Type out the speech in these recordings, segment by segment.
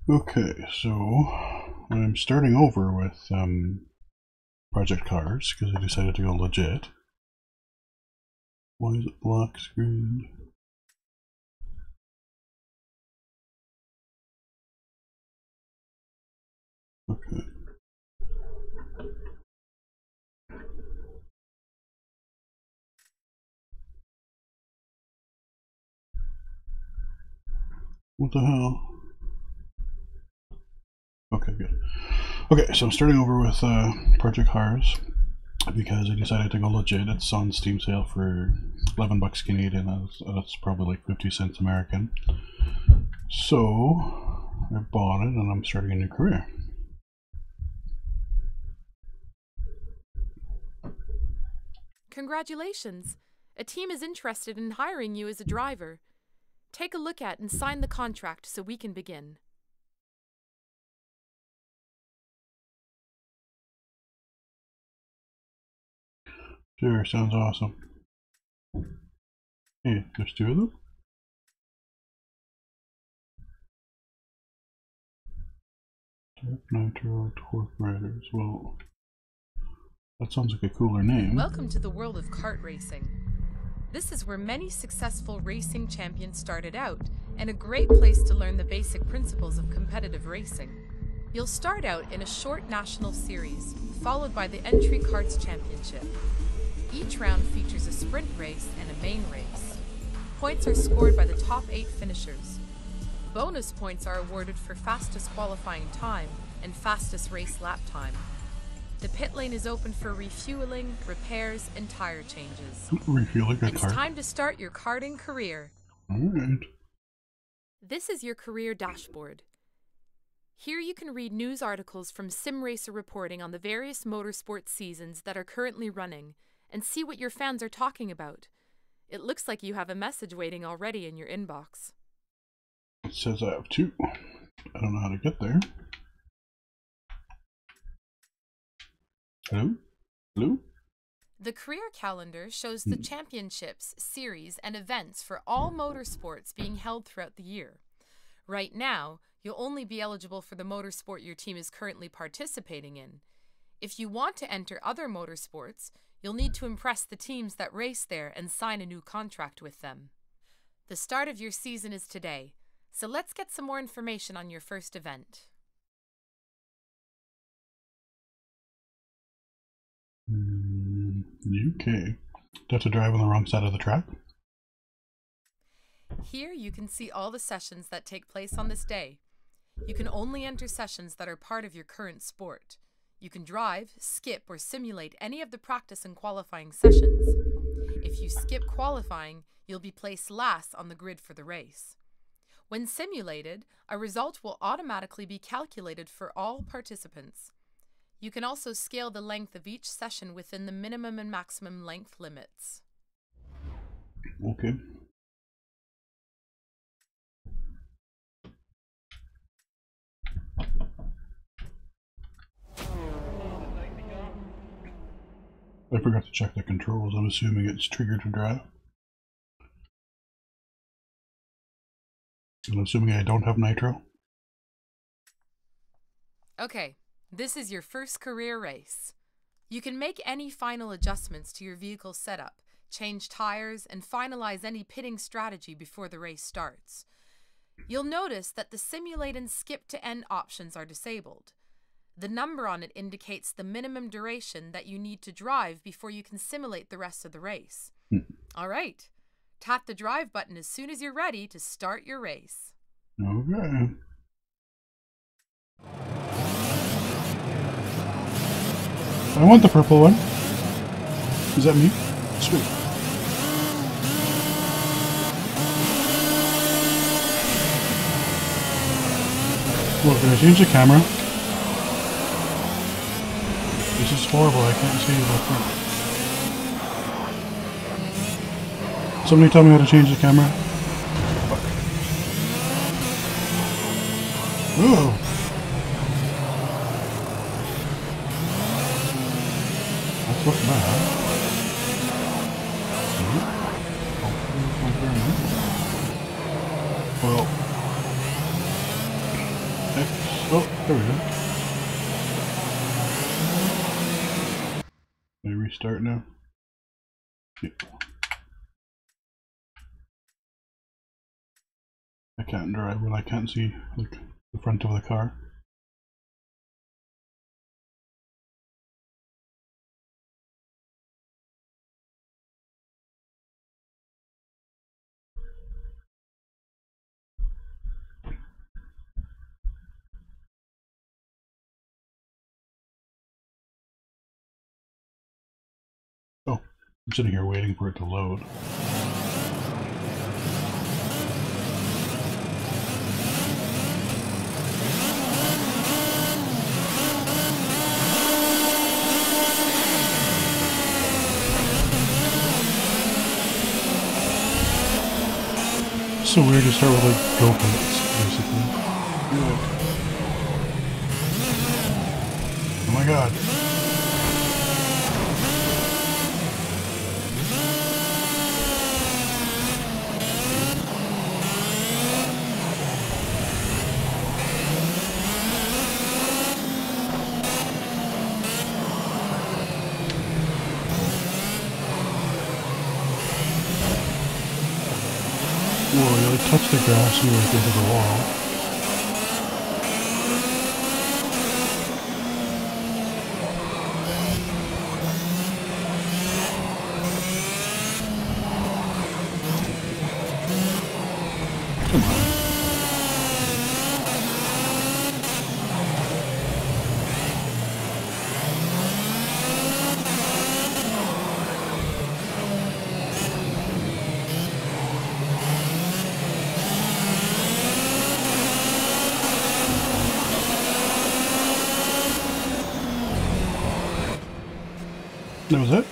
Okay, so I'm starting over with Project Cars because I decided to go legit. Why is it black screen? Okay. What the hell? Okay, good. Okay, so I'm starting over with Project Cars because I decided to go legit. It's on Steam sale for 11 bucks Canadian. That's probably like 50 cents American. So I bought it and I'm starting a new career. Congratulations! A team is interested in hiring you as a driver. Take a look at and sign the contract so we can begin. Sure, sounds awesome. Hey, there's two of them? Dark Nitro Torque Riders. Well, that sounds like a cooler name. Welcome to the world of kart racing. This is where many successful racing champions started out, and a great place to learn the basic principles of competitive racing. You'll start out in a short national series, followed by the Entry Karts Championship. Each round features a sprint race and a main race. Points are scored by the top 8 finishers. Bonus points are awarded for fastest qualifying time and fastest race lap time. The pit lane is open for refueling, repairs, and tire changes. Refueling a It's car. time to start your karting career. Alright. This is your career dashboard. Here you can read news articles from SimRacer reporting on the various motorsport seasons that are currently running and see what your fans are talking about. It looks like you have a message waiting already in your inbox. It says I have two. I don't know how to get there. Hello? Hello? The career calendar shows the championships, series, and events for all motorsports being held throughout the year. Right now, you'll only be eligible for the motorsport your team is currently participating in. If you want to enter other motorsports, you'll need to impress the teams that race there and sign a new contract with them. The start of your season is today, so let's get some more information on your first event. Okay. Do I have to drive on the wrong side of the track? Here you can see all the sessions that take place on this day. You can only enter sessions that are part of your current sport. You can drive, skip, or simulate any of the practice and qualifying sessions. If you skip qualifying, you'll be placed last on the grid for the race. When simulated, a result will automatically be calculated for all participants. You can also scale the length of each session within the minimum and maximum length limits. Okay. I forgot to check the controls. I'm assuming it's triggered to drive. I'm assuming I don't have nitro. Okay, this is your first career race. You can make any final adjustments to your vehicle setup, change tires, and finalize any pitting strategy before the race starts. You'll notice that the simulate and skip to end options are disabled. The number on it indicates the minimum duration that you need to drive before you can simulate the rest of the race. All right, tap the drive button as soon as you're ready to start your race. Okay. I want the purple one. Is that me? Sweet. Look, can I change the camera? This is horrible, I can't see the front. Somebody tell me how to change the camera. Fuck. Ooh. That's not bad. Well, I X. Oh, there we go. May I restart now? Yeah. I can't drive when I can't see like the front of the car. Oh, I'm sitting here waiting for it to load. It's so weird to start with like GoPros, basically. Oh my god. Whoa, you like touch the grass and you like into the wall. Come on. That was it?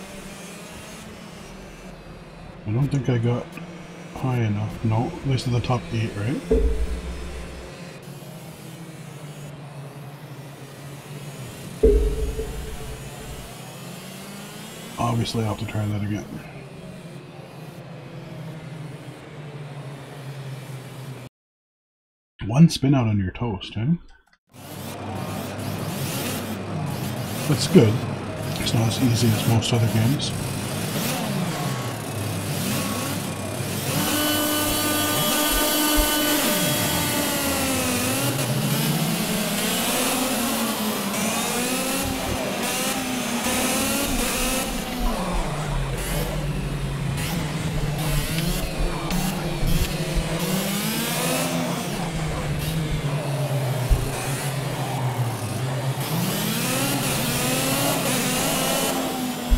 I don't think I got high enough. No, at least in the top 8, right? Obviously I'll have to try that again. One spin out on your toast, eh? That's good. It's not as easy as most other games.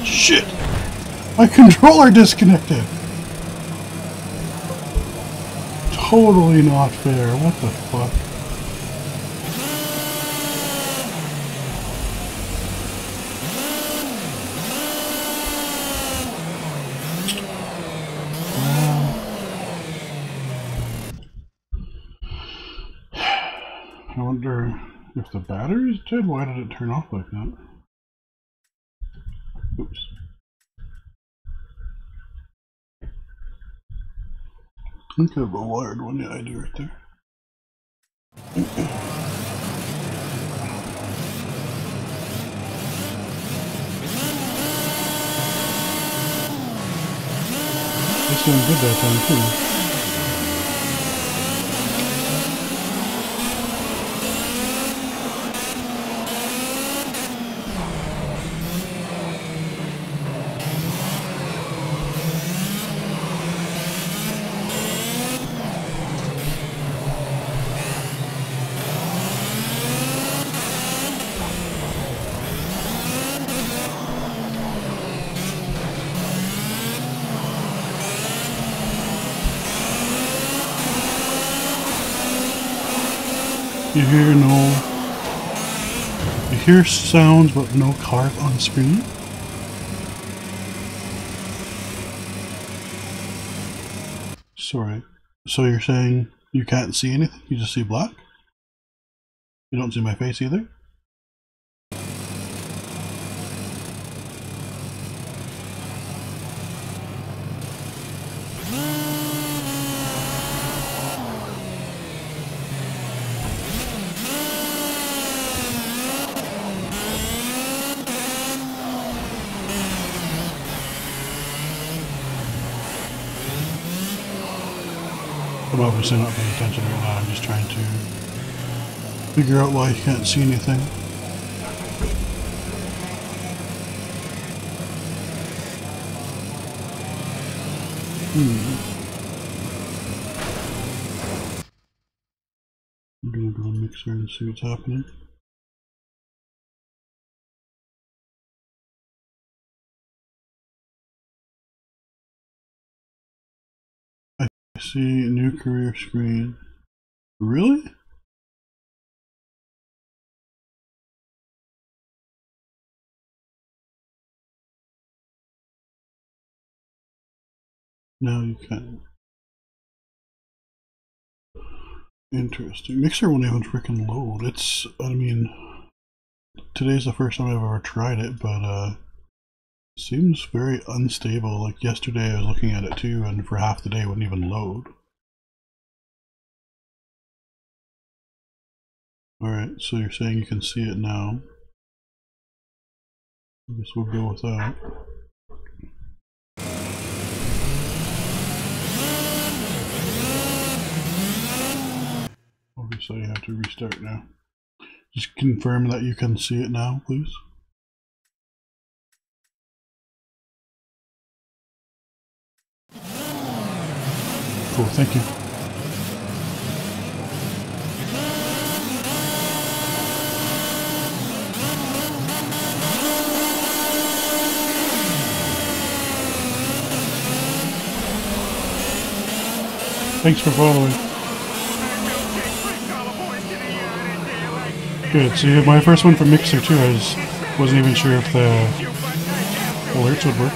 Shit! My controller disconnected! Totally not fair, what the fuck? I wonder if the battery's dead? Why did it turn off like that? Oops. I think I have a wired one, yeah I do right there. This one did that time too. You hear sounds but no cars on screen? Sorry. So you're saying you can't see anything? You just see black? You don't see my face either? I'm obviously not paying attention right now, I'm just trying to figure out why you can't see anything. I'm gonna go on Mixer and see what's happening. I see new career screen. Really? Now you can. Interesting. Mixer won't even freaking load. It's, I mean, today's the first time I've ever tried it, but seems very unstable. Like yesterday I was looking at it too, and for half the day it wouldn't even load. Alright, so you're saying you can see it now. I guess we'll go with that. Obviously you have to restart now. Just confirm that you can see it now, please. Cool, thank you. Thanks for following. Good, see, my first one from Mixer too, I wasn't even sure if the alerts would work.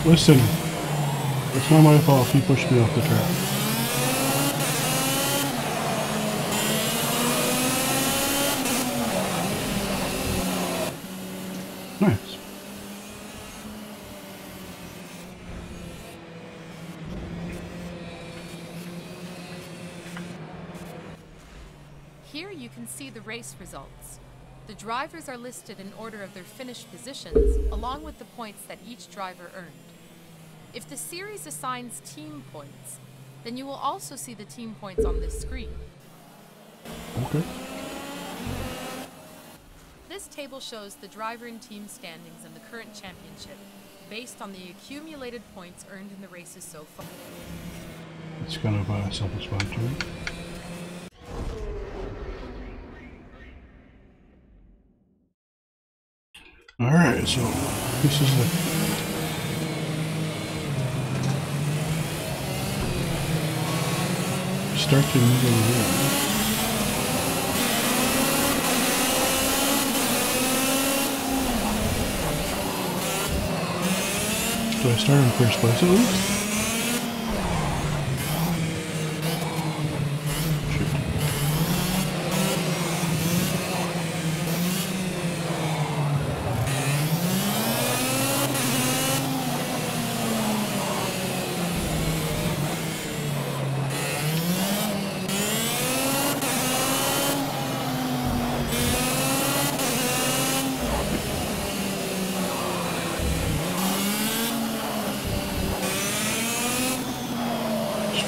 Listen, it's not my fault if you pushed me off the track. Nice. Here you can see the race results. The drivers are listed in order of their finish positions, along with the points that each driver earned. If the series assigns team points, then you will also see the team points on this screen. Okay. This table shows the driver and team standings in the current championship, based on the accumulated points earned in the races so far. It's kind of self-explanatory. Alright, so this is the start to move around. Do I start in first place at least?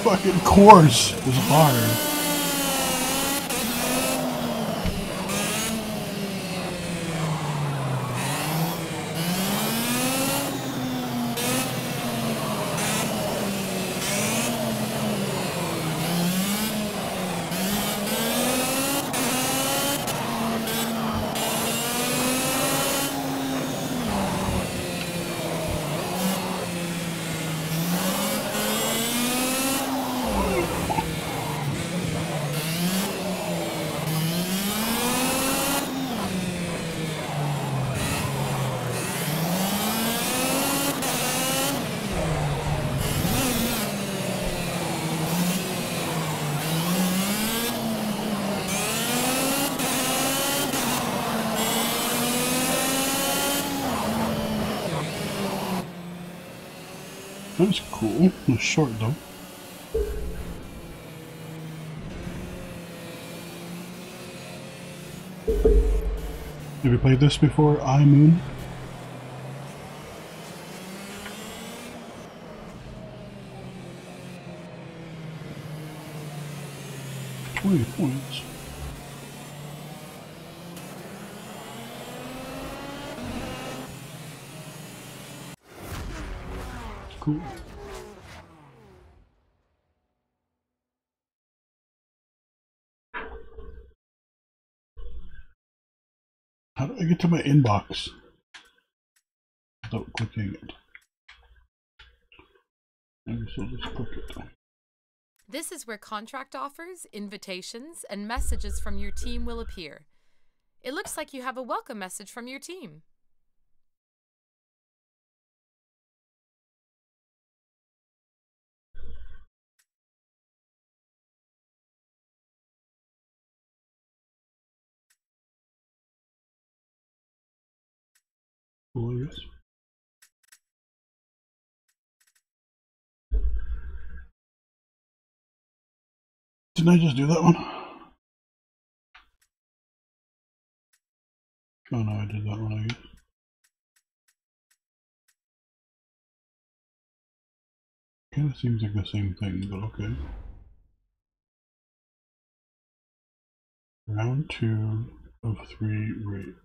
Fucking course is hard. That's cool. It's short though. Have you played this before? Moon? Points. Cool. How do I get to my inbox without clicking it? Maybe I'll just click it. This is where contract offers, invitations, and messages from your team will appear. It looks like you have a welcome message from your team. Cool, I guess. Didn't I just do that one? Oh no, I did that one, I guess. Kind of seems like the same thing, but okay. Round 2 of 3 raids.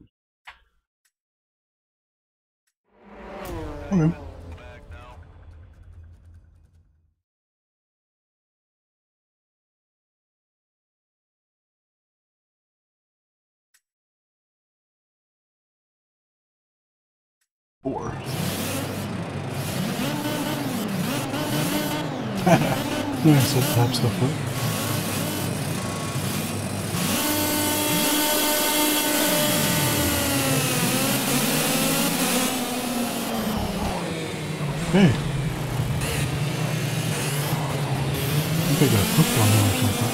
Okay. Four. Nice, that taps the foot. Hey. I think I got cooked on there or something.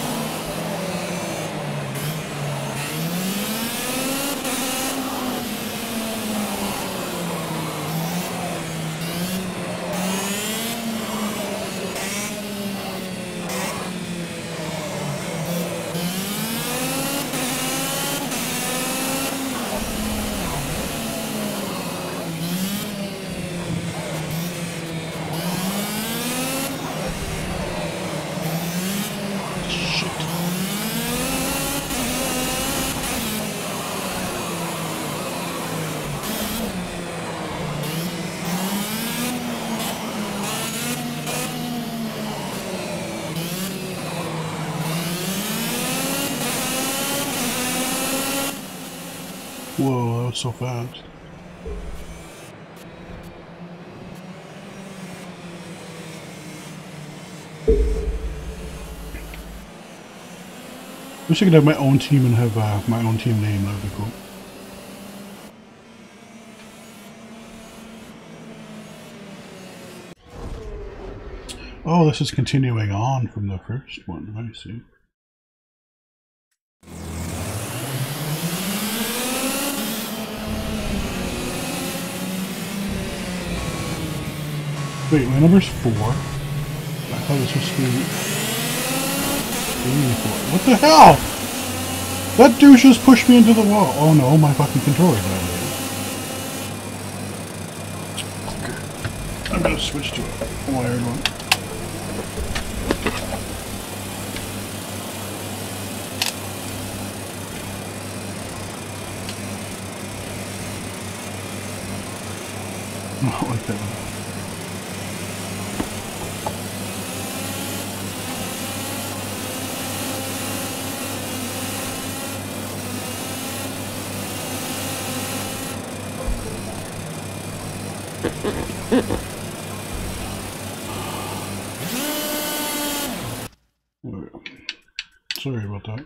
Whoa, that was so fast. Wish I could have my own team and have my own team name. That would be cool. Oh, this is continuing on from the first one. I see. Wait, my number's 4. I thought this was 3. 4. What the hell? That douche just pushed me into the wall. Oh no, my fucking controller's out of here. I'm gonna switch to a wired one. I don't like that one. Sorry about that.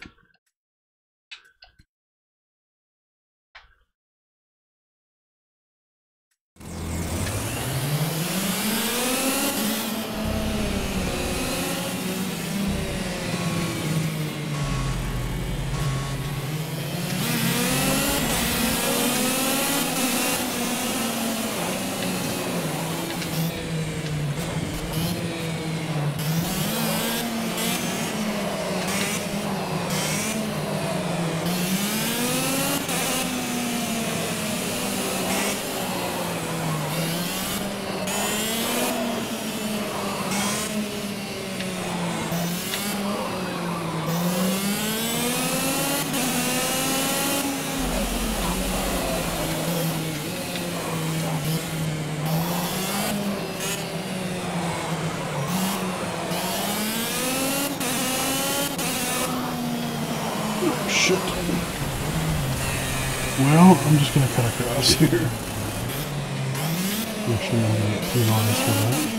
shit. Well, I'm just gonna cut across here. For sure, I'm gonna get $3 for that.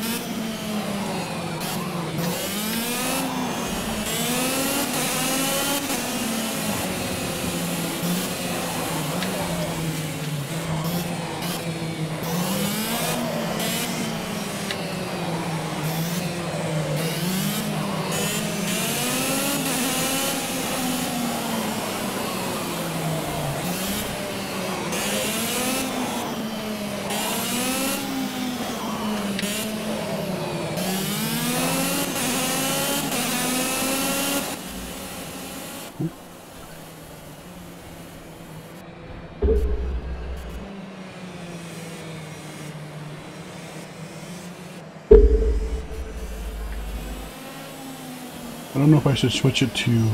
I don't know if I should switch it to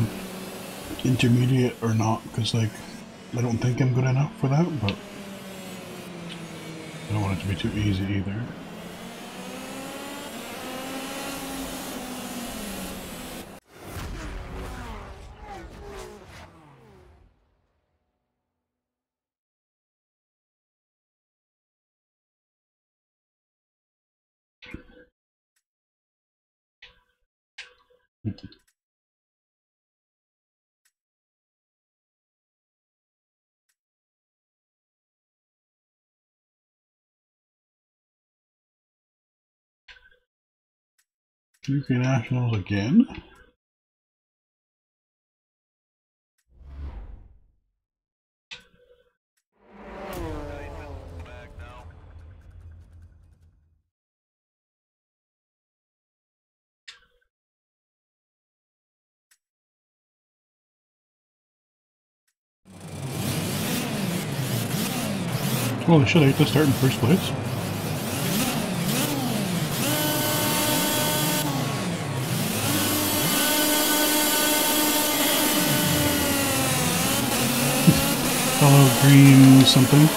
intermediate or not, because like I don't think I'm good enough for that, but I don't want it to be too easy either. UK Nationals again? Holy shit, I hate to start in first place. Hello, green something.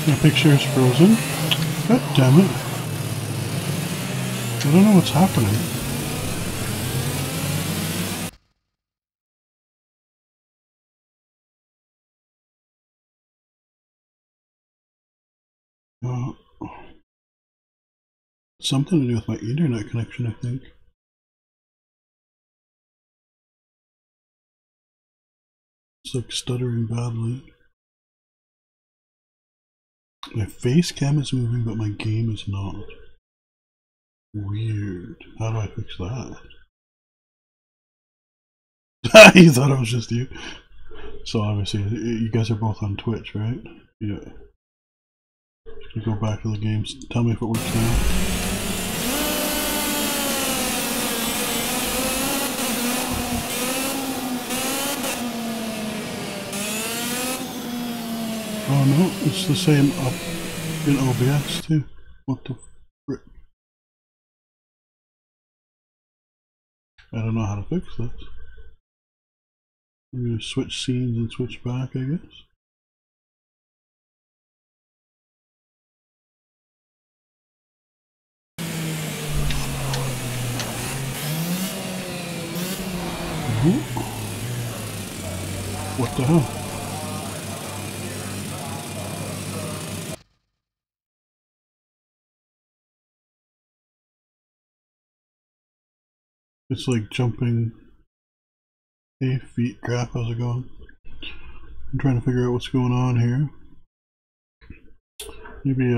My picture is frozen. God damn it. I don't know what's happening. Something to do with my internet connection, I think. It's like stuttering badly. My face cam is moving, but my game is not. Weird. How do I fix that? You thought it was just you? So obviously, you guys are both on Twitch, right? Yeah. Just go back to the games. Tell me if it works now. Oh no, it's the same up in OBS too. What the frick? I don't know how to fix this. I'm gonna switch scenes and switch back, I guess. Ooh. What the hell? It's like jumping 8 feet. Crap, how's it going? I'm trying to figure out what's going on here. Maybe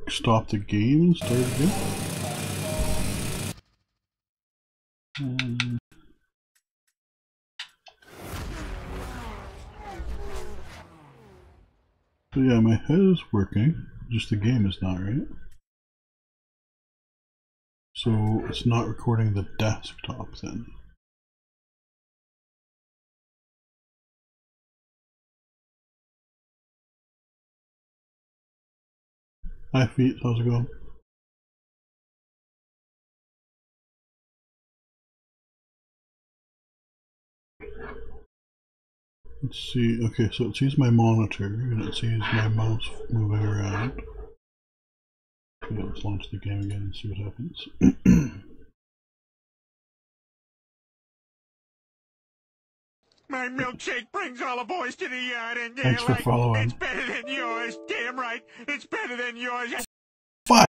stop the game and start again. So yeah, my head is working, just the game is not, right? So it's not recording the desktop then. Hi Feet, how's it going? Let's see, okay, so it sees my monitor and it sees my mouse moving around. Okay, let's launch the game again and see what happens. My milkshake brings all the boys to the yard and they're Thanks for like, following. it's better than yours. Damn right, it's better than yours. Fuck!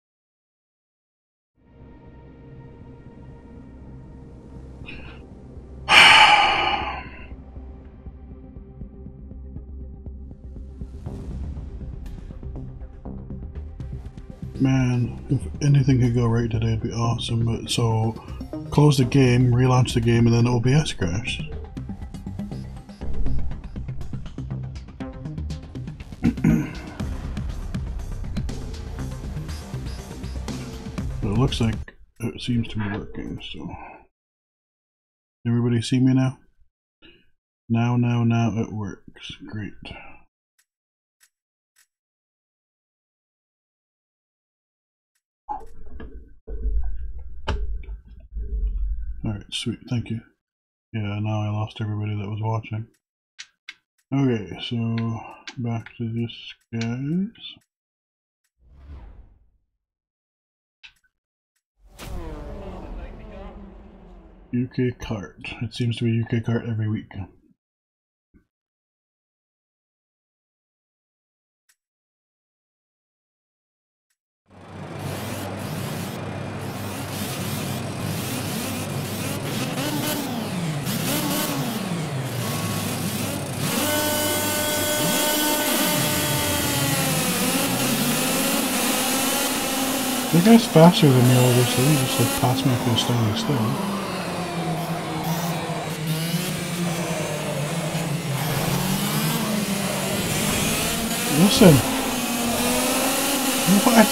Man, if anything could go right today, it'd be awesome. But so, close the game, relaunch the game, and then OBS crashed. But it looks like it seems to be working. So, everybody see me now? Now it works. Great. Alright, sweet, thank you. Yeah, now I lost everybody that was watching. Okay, so back to this, guys. UK cart. It seems to be UK cart every week. The guy's faster than me, obviously. He just like passed me if he was standing still. Listen! What?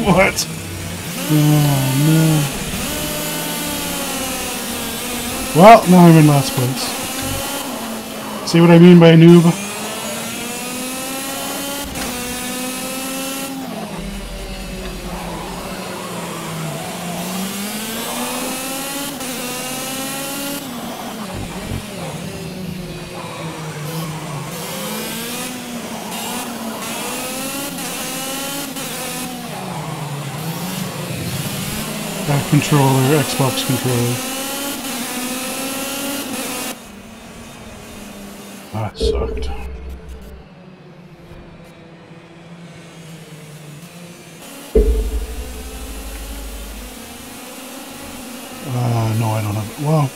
What? Oh no. Well, now I'm in last place. See what I mean by noob? Controller, Xbox controller. That sucked. No, I don't have it. Well,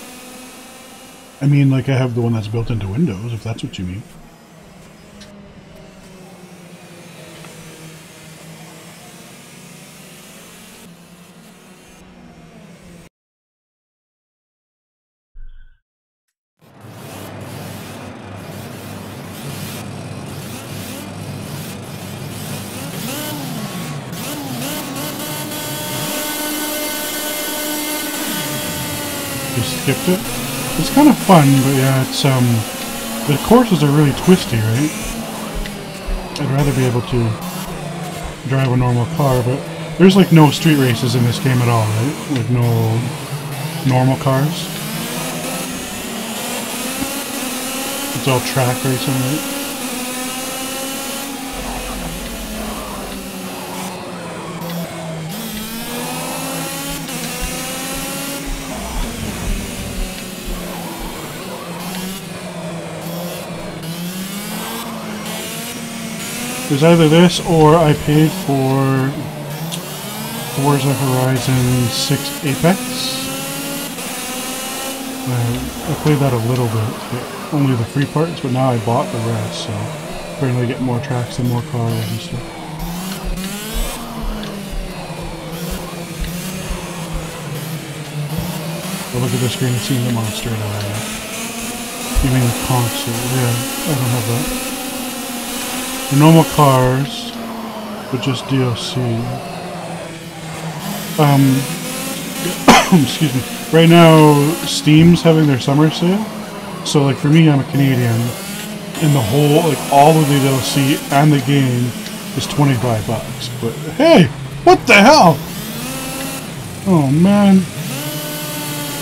I mean, like, I have the one that's built into Windows, if that's what you mean. Skipped it. It's kind of fun, but yeah, it's the courses are really twisty, right? I'd rather be able to drive a normal car, but there's like no street races in this game at all, right? Like no normal cars. It's all track racing, right? It was either this or I paid for Forza Horizon 6 Apex. I played that a little bit, only the free parts, but now I bought the rest, so apparently I get more tracks and more cars and stuff. Oh, look at the screen, it's seeing the monster area. You mean the console? Yeah, I don't have that. The normal cars, but just DLC. Excuse me. Right now, Steam's having their summer sale. So, like, for me, I'm a Canadian, and the whole, like, all of the DLC and the game is $25. But hey, what the hell? Oh man,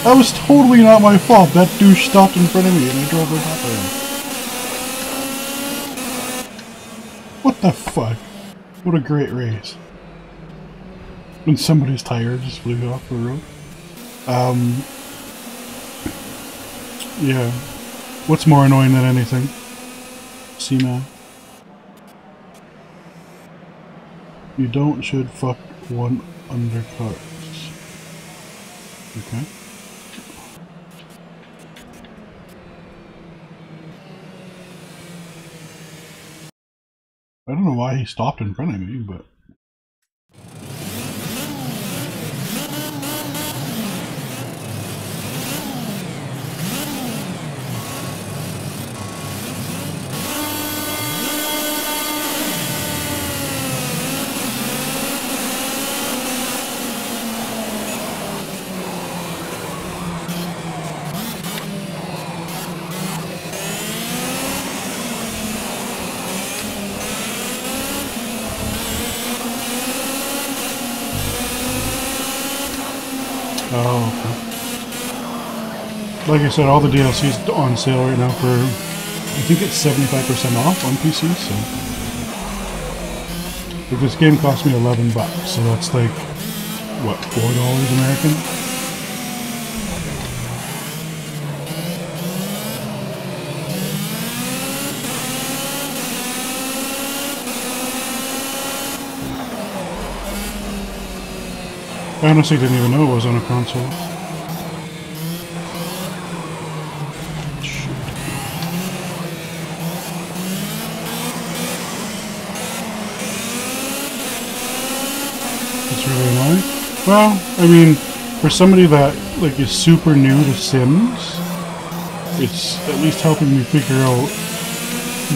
that was totally not my fault. That douche stopped in front of me, and I drove right off of him. What the fuck? What a great race. When somebody's tire just flew off the road. Yeah. What's more annoying than anything? C-Man. You don't should fuck one undercuts. Okay. I don't know why he stopped in front of me, but... Oh, okay. Like I said, all the DLC is on sale right now for, I think it's 75% off on PC, so... But this game cost me $11, so that's like, what, $4 American? I honestly didn't even know it was on a console. Shit. That's really annoying. Well, I mean, for somebody that like is super new to Sims, it's at least helping me figure out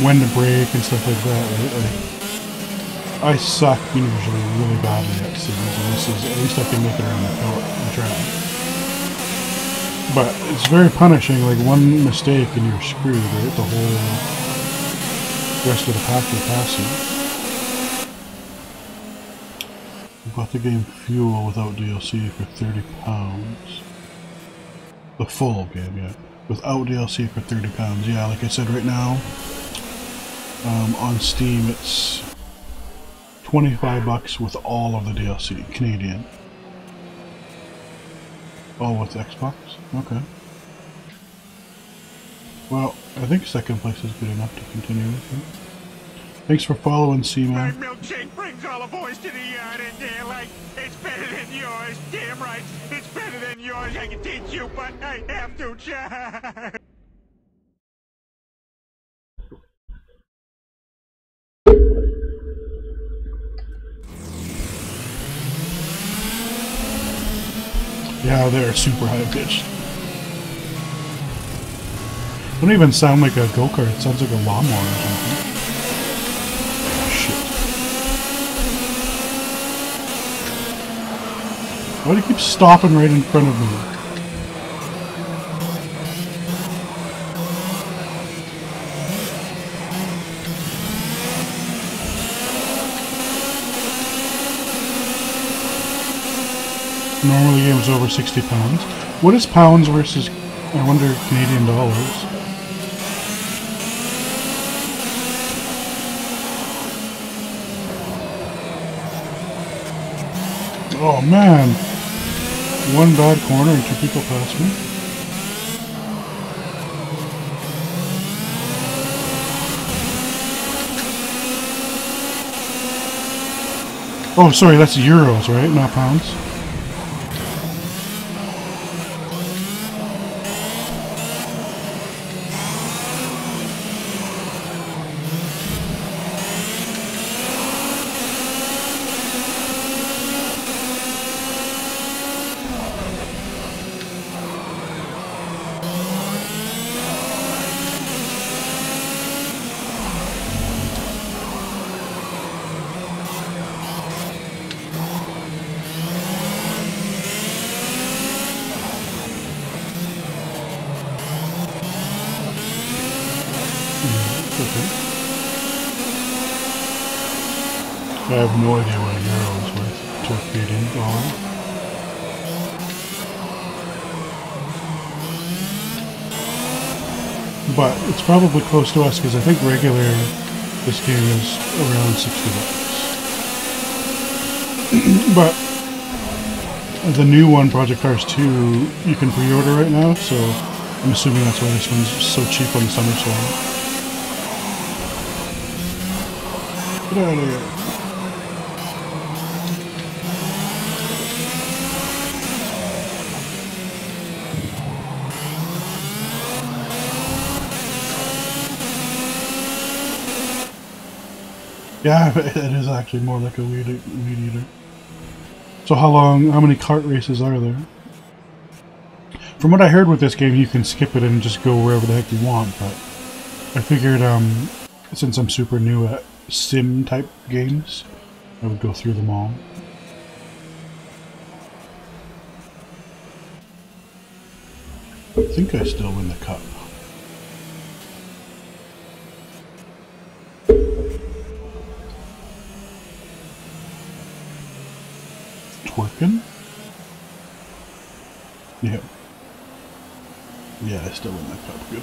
when to brake and stuff like that, right? Like, I suck usually really badly at Sims, and this is, at least I can make it around the track. But it's very punishing, like one mistake and you're screwed, right? The whole rest of the pack will pass you. I bought the game Fuel without DLC for £30. The full game, yeah. Without DLC for £30. Yeah, like I said, right now, on Steam it's $25 with all of the DLC, Canadian. Oh, with Xbox? Okay. Well, I think second place is good enough to continue with it. Thanks for following, C-Man. My milkshake brings all the boys to the yard and they're like, it's better than yours. Damn right, it's better than yours. I can teach you, but I have to try. Yeah, they're super high pitched. Don't even sound like a go-kart, it sounds like a lawnmower or something. Shit. Why do you keep stopping right in front of me? Normally the game's over £60. What is pounds versus, I wonder, Canadian dollars? Oh man! One bad corner and 2 people pass me. Oh, sorry, that's euros, right? Not pounds. I have no idea what a euro is worth to a Canadian dollar. But it's probably close to us because I think regular this game is around $60. But the new one, Project Cars 2, you can pre-order right now, so I'm assuming that's why this one's so cheap on the summer sale. Get out of here. Yeah, it is actually more like a weed eater. So how many kart races are there? From what I heard with this game, you can skip it and just go wherever the heck you want, but I figured, since I'm super new at sim type games, I would go through them all. I think I still win the cup. Twerking? Yeah. Yeah, I still win that cup. Good.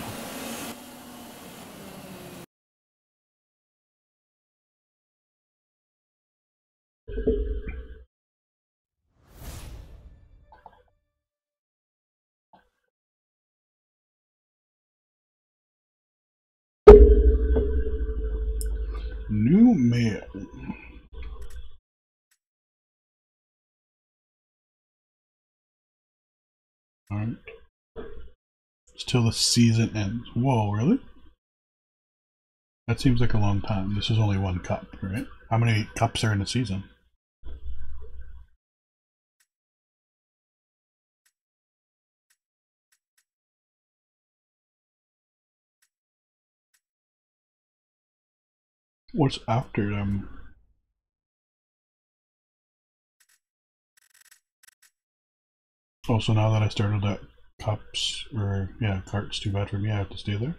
New mail. Alright. It's till the season ends. Whoa, really? That seems like a long time. This is only one cup, right? How many cups are in a season? What's after them? Oh, so now that I started at cups, or yeah, carts, too bad for me, I have to stay there?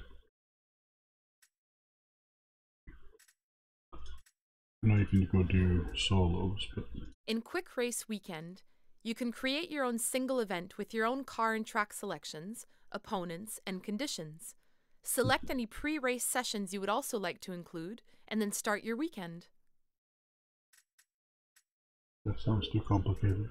I know you can go do solos, but... In Quick Race Weekend, you can create your own single event with your own car and track selections, opponents, and conditions. Select any pre-race sessions you would also like to include, and then start your weekend. That sounds too complicated.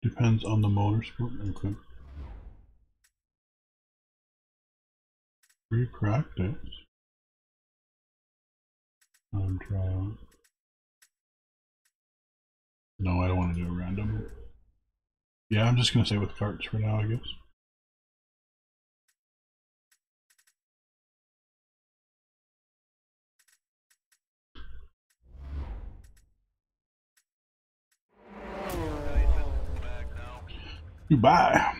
Depends on the motorsport. Okay. Free practice. Trial. No, I don't want to do a random. Yeah, I'm just gonna stay with carts for now, I guess. Goodbye.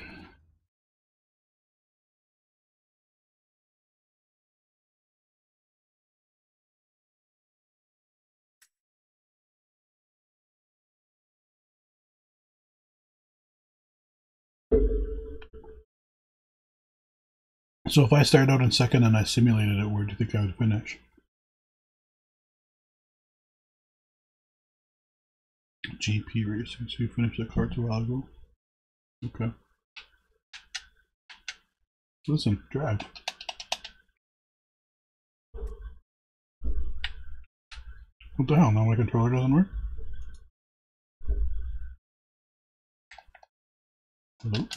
So if I started out in second and I simulated it, where do you think I would finish? GP racing, so you finished the carts a while ago? Okay. Listen, drive. What the hell? Now my controller doesn't work? Hello?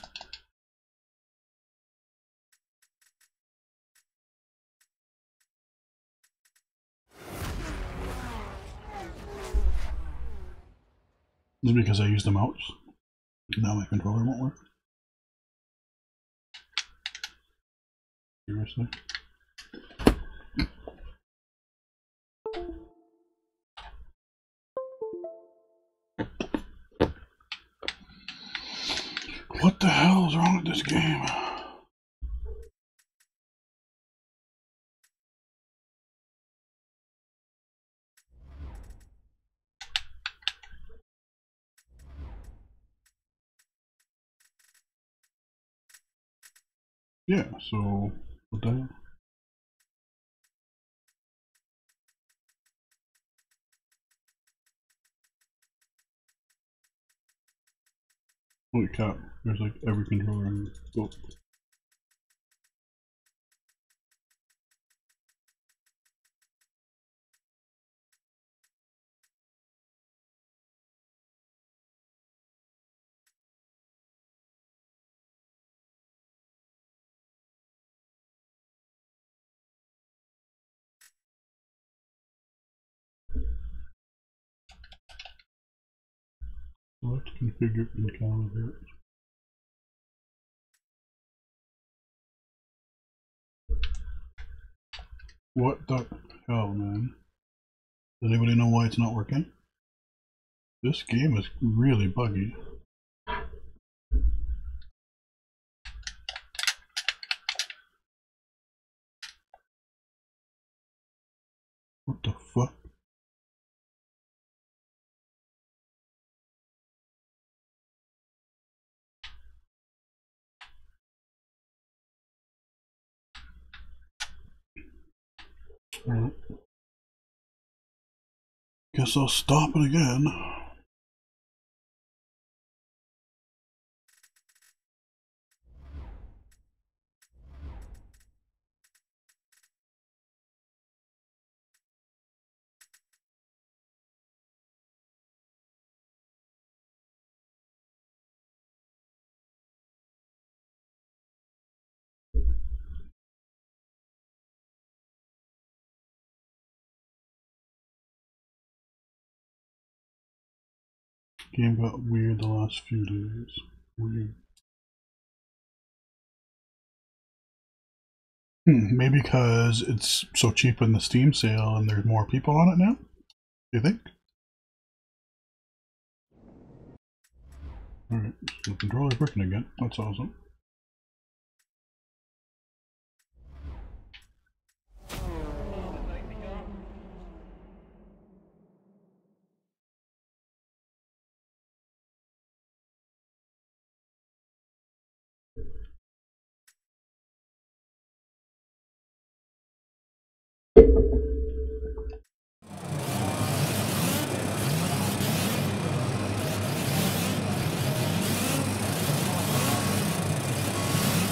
Is it because I used the mouse? Now my controller won't work? Seriously? What the hell is wrong with this game? Yeah, so what the hell? Holy cow, there's like every controller in the book. Select configure and calibrate. What the hell, man? Does anybody know why it's not working? This game is really buggy. What the fuck? Well, guess I'll stop it again. Game got weird the last few days. Weird. Maybe because it's so cheap in the Steam sale and there's more people on it now? Do you think? Alright, so the controller's working again. That's awesome.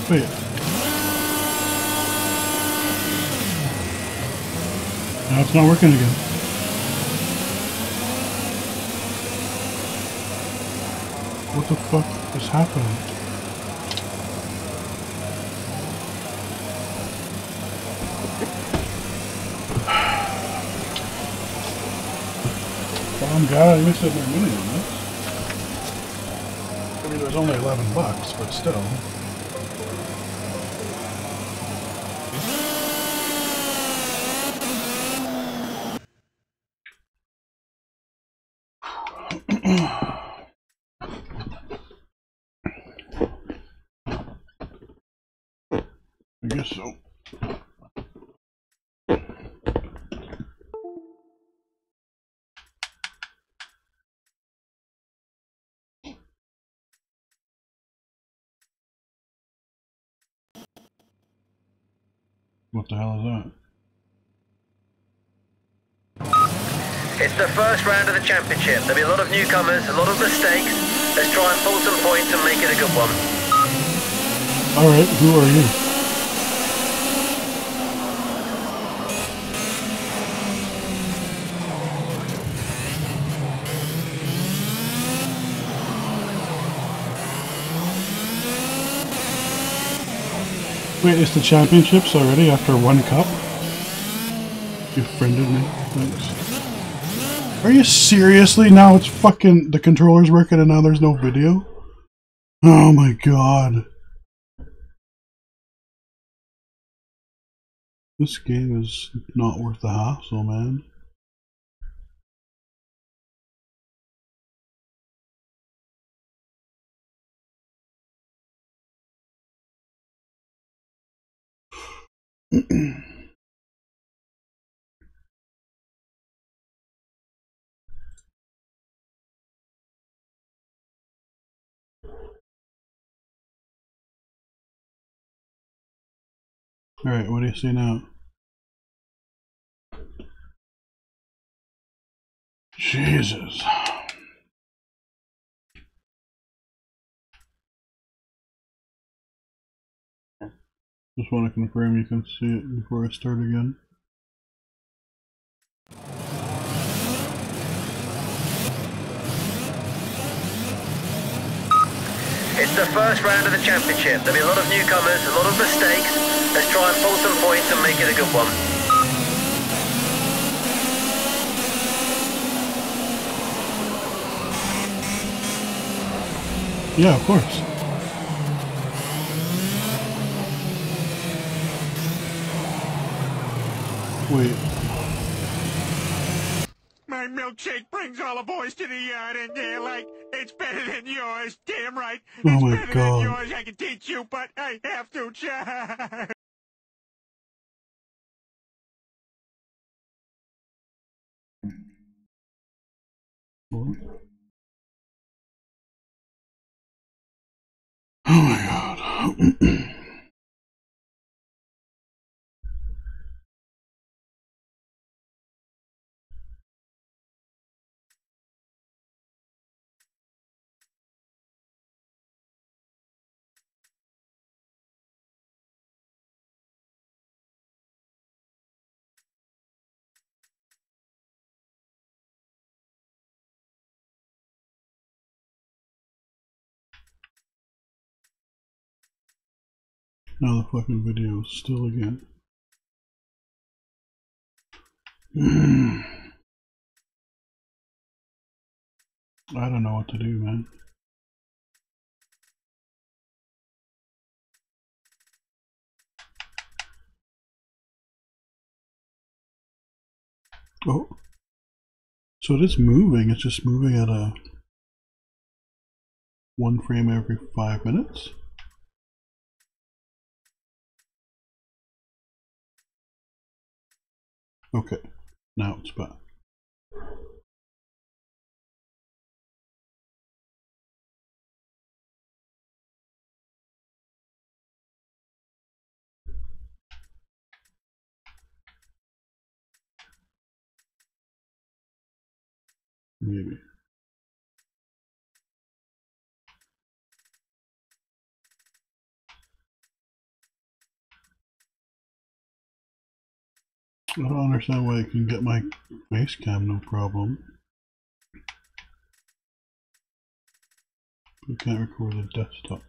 Wait. Now it's not working again. What the fuck is happening? I'm glad I wasted my money on this. I mean, it was only $11, but still. I guess so. What the hell is that? It's the first round of the championship. There'll be a lot of newcomers, a lot of mistakes. Let's try and pull some points and make it a good one. Alright, who are you? Wait, it's the championships already after one cup? You friended me. Thanks. Are you seriously? Now it's fucking the controller's working and now there's no video? Oh my god. This game is not worth the hassle, man. Alright, what do you see now? Jesus. Just want to confirm you can see it before I start again. It's the first round of the championship. There'll be a lot of newcomers, a lot of mistakes. Let's try and pull some points and make it a good one. Yeah, of course. Wait. My milkshake brings all the boys to the yard and they're like, it's better than yours. Damn right. Oh It's my better God. than yours. I can teach you, but I have to try. What? Oh my god. Now the fucking video is still again. I don't know what to do, man. Oh. So it is moving, it's just moving at a 1 frame every 5 minutes? Okay, now it's back. Maybe. I don't understand why I can get my face cam no problem. But I can't record the desktop.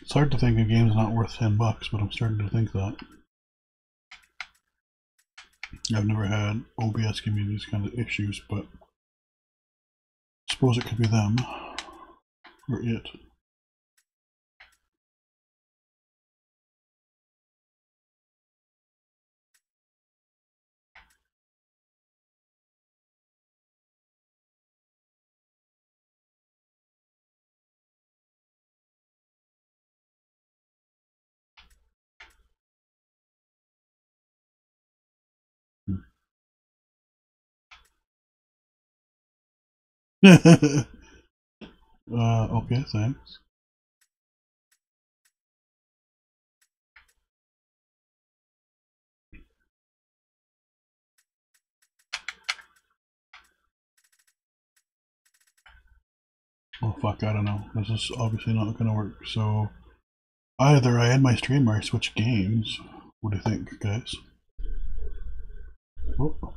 It's hard to think a game's not worth $10, but I'm starting to think that. I've never had OBS give me these kind of issues, but I suppose it could be them. Or it. Okay, thanks. Oh fuck, I don't know. This is obviously not gonna work. So either I end my stream or I switch games. What do you think, guys? Oh.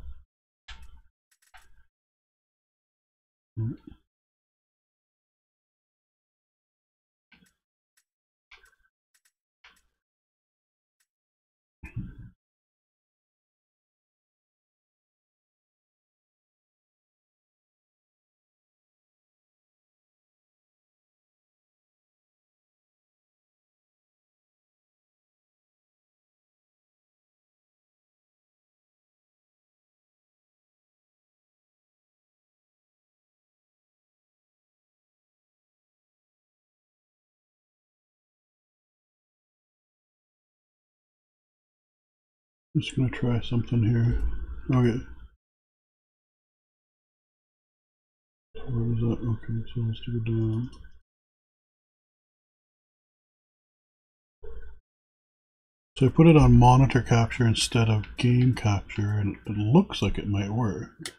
Just gonna try something here. Okay. Where is that? Okay, so let's do it down. So I put it on monitor capture instead of game capture, and it looks like it might work.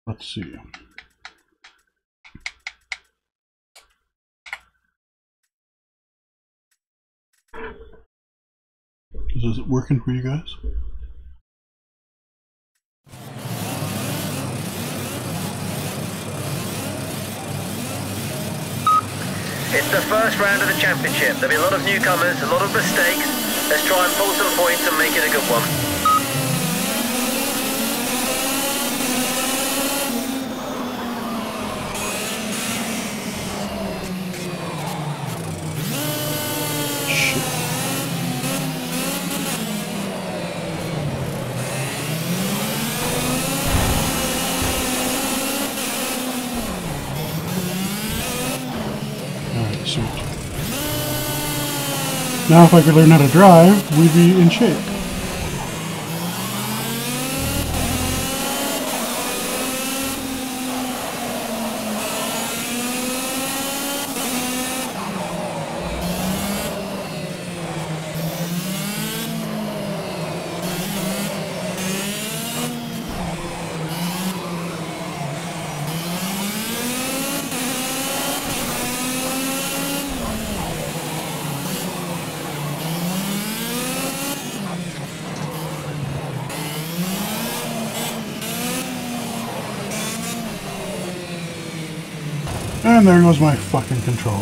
Let's see. Is it working for you guys? It's the first round of the championship. There'll be a lot of newcomers, a lot of mistakes. Let's try and pull some points and make it a good one. Now if I could learn how to drive, we'd be in shape. And there goes my fucking controller.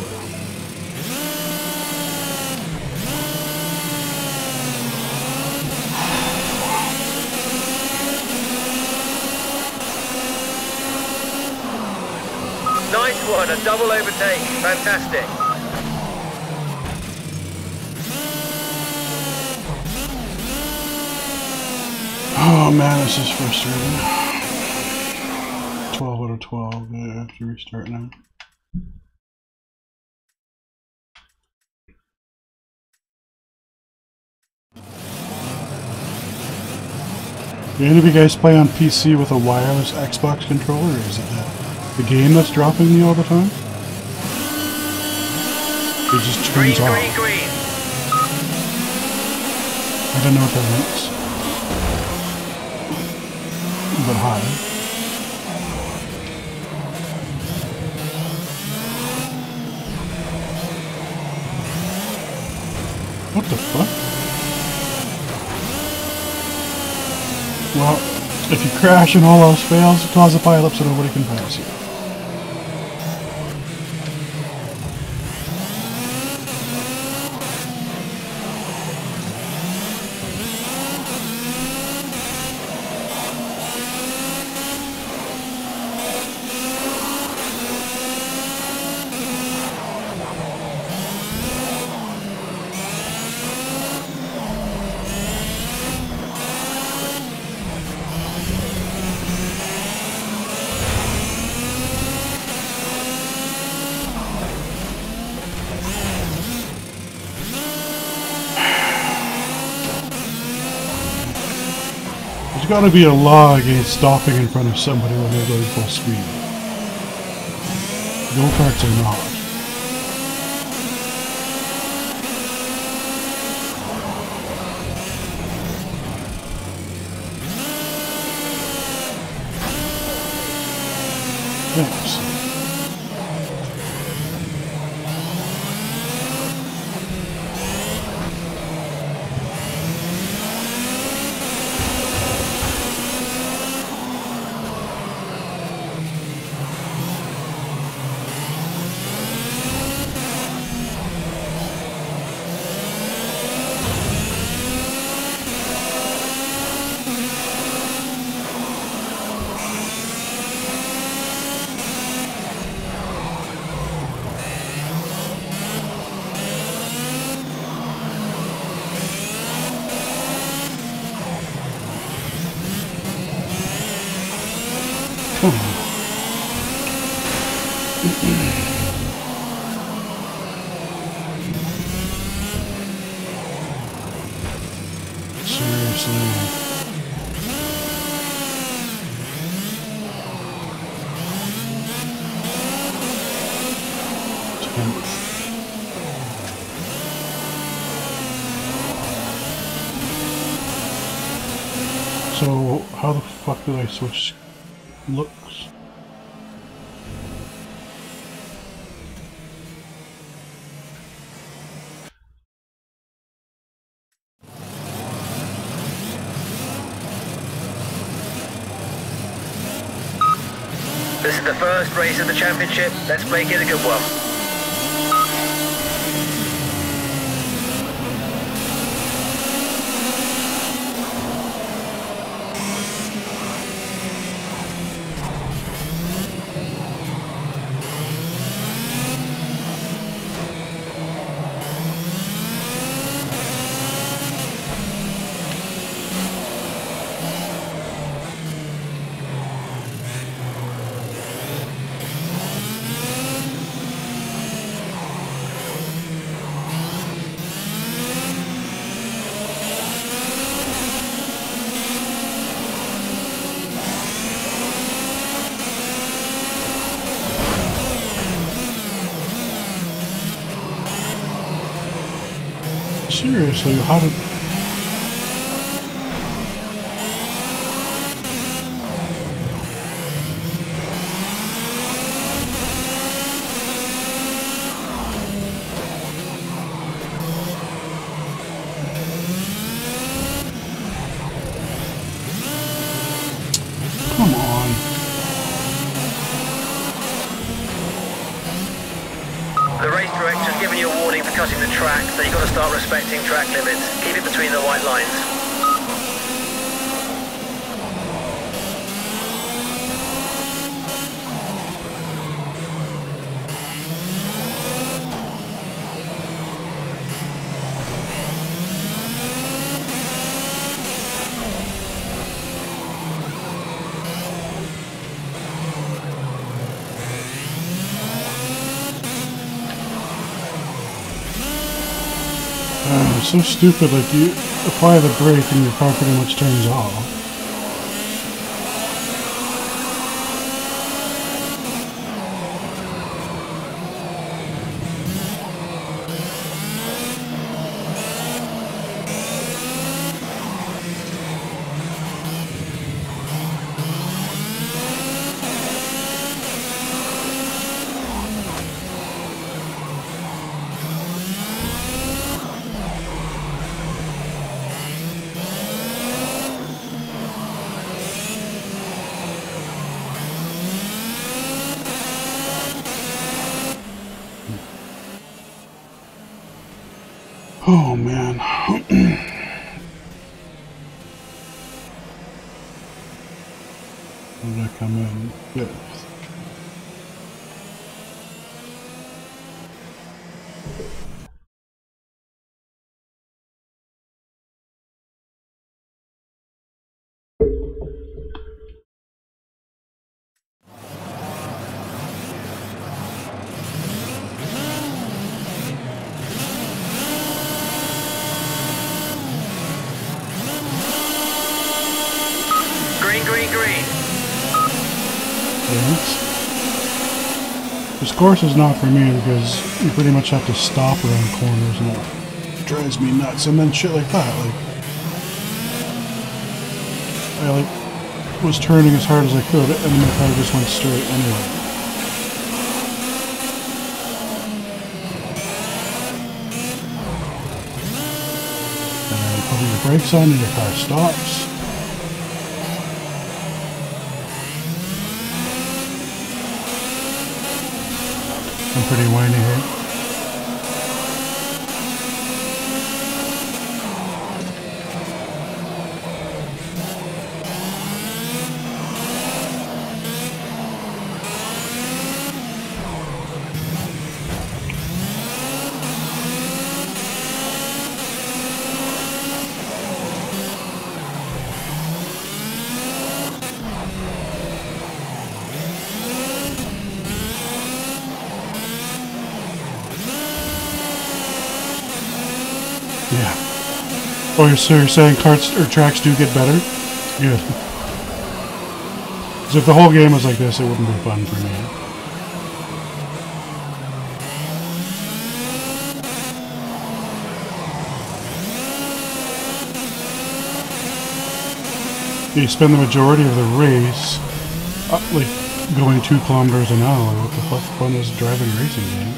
Nice one, a double overtake. Fantastic. Oh man, this is frustrating. 12 out of 12. Yeah, I have to restart now. Do any of you guys play on PC with a wireless Xbox controller, or is it the game that's dropping me all the time? It just turns off. Green. I don't know what that means. But hi. What the fuck? Well, if you crash and all else fails, cause a pileup so nobody can pass you. There's got to be a law against stopping in front of somebody when they're going full speed. Go-karts are not. Thanks. Seriously. So, how the fuck did I switch looks? This is the first race of the championship. Let's make it a good one. Seriously, how did... Come on. The race director's given you a warning for cutting the track, so you've got to start respecting track limits. Keep it between the white lines. It's so stupid, like you apply the brake and your car pretty much turns off. Oh man. When did I come in? Yeah. Green. This course is not for me because you pretty much have to stop around corners and it drives me nuts. And then shit like that, like I was turning as hard as I could and then my car just went straight anyway. And then putting the brakes on and your car stops. I'm pretty whiny here. Yeah. Oh, so you're saying karts or tracks do get better? Good. Because if the whole game was like this, it wouldn't be fun for me. You spend the majority of the race like going 2 kilometers an hour. What the fuck fun is driving a racing game?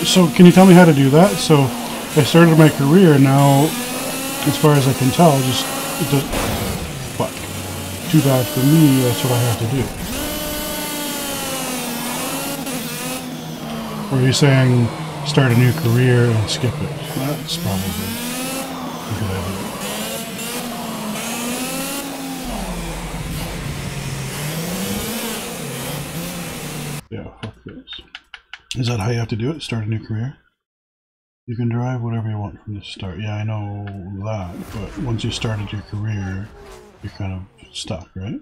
So can you tell me how to do that? So I started my career now, as far as I can tell, just fuck. Too bad for me. That's what I have to do. Or are you saying start a new career and skip it? That's probably a good idea. Yeah, fuck this. Is that how you have to do it? Start a new career? You can drive whatever you want from the start. Yeah, I know that, but once you started your career, you're kind of stuck, right?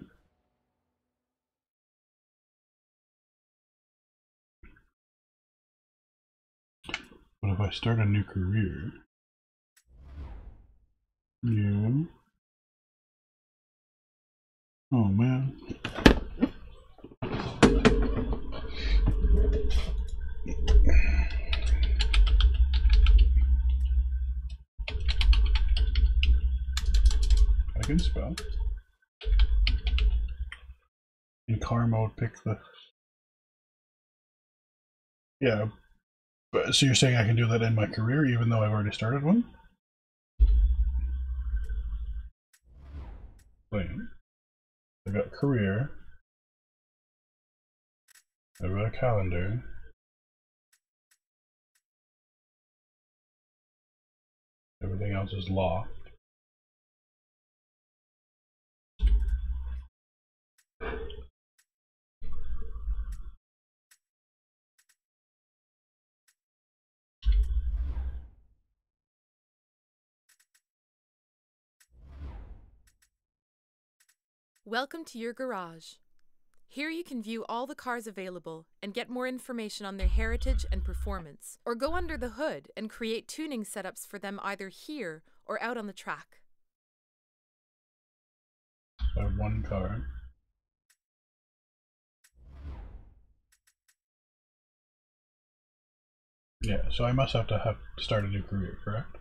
But if I start a new career, yeah. Oh man. I can spell. In car mode, pick the. Yeah, but so you're saying I can do that in my career even though I've already started one? Playing. I've got career. I've got a calendar. Everything else is locked. Welcome to your garage. Here you can view all the cars available and get more information on their heritage and performance, or go under the hood and create tuning setups for them either here or out on the track. I have one car. Yeah, so I must have to start a new career, correct?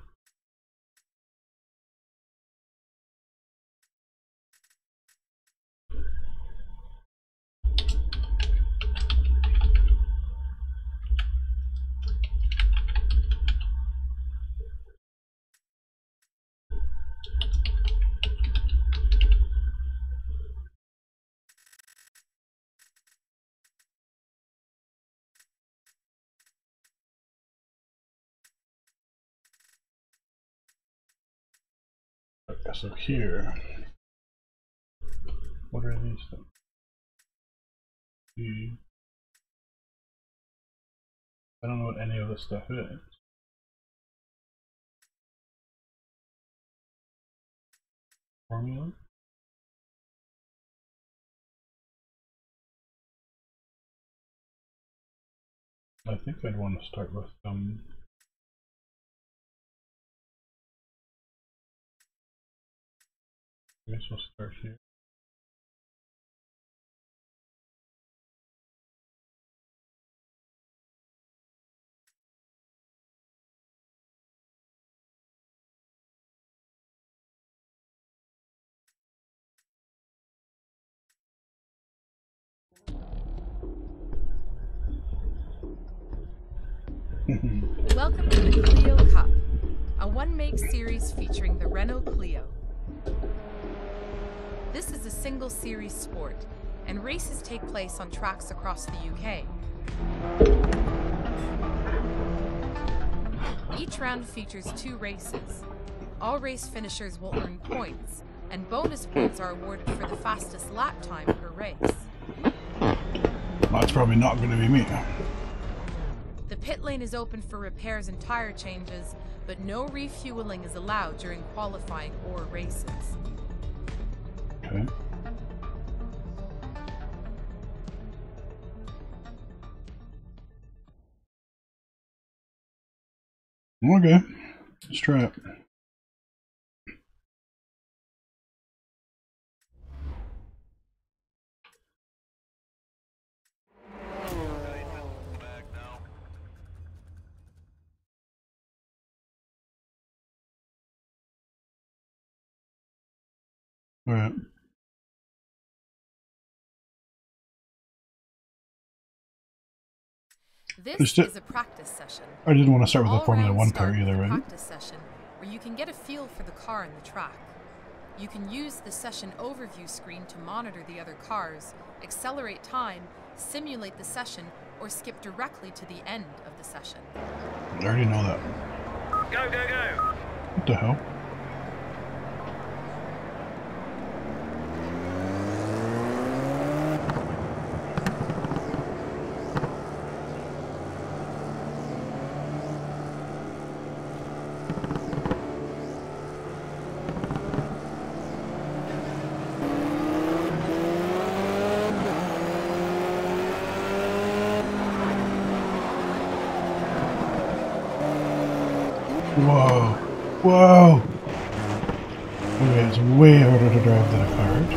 Okay, so here, what are these things? I don't know what any of this stuff is. Formula? I think I'd want to start with I guess we'll start here. Welcome to the Clio Cup, a one-make series featuring the Renault Clio. This is a single-series sport, and races take place on tracks across the UK. Each round features 2 races. All race finishers will earn points, and bonus points are awarded for the fastest lap time per race. That's probably not going to be me. The pit lane is open for repairs and tire changes, but no refueling is allowed during qualifying or races. Okay. Okay, let's try it. Alright. This is a practice session. I didn't want to start with the All Formula rounds 1 start part with either, a right? practice session where you can get a feel for the car and the track. You can use the session overview screen to monitor the other cars, accelerate time, simulate the session, or skip directly to the end of the session. I already know that. Go, go, go! What the hell? Whoa. Whoa! Okay, it's way harder to drive than a kart.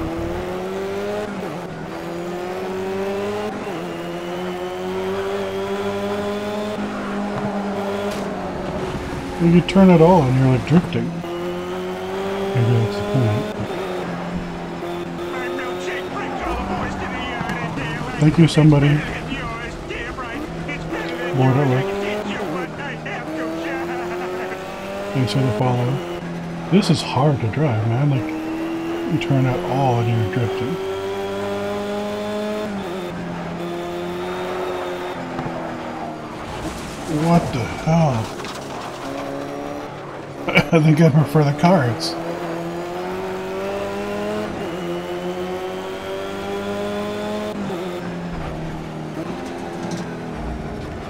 You could turn it all and you're like drifting. Maybe that's the point. My milkshake brings all the boys to the yard in daylight. Thank you, somebody. It's better than yours, damn right. It's better than Board yours. over. I can teach you, but I have to try. Thanks for the follow. This is hard to drive, man. Like, you turn it all and you're drifting. What the hell? I think I prefer the carts.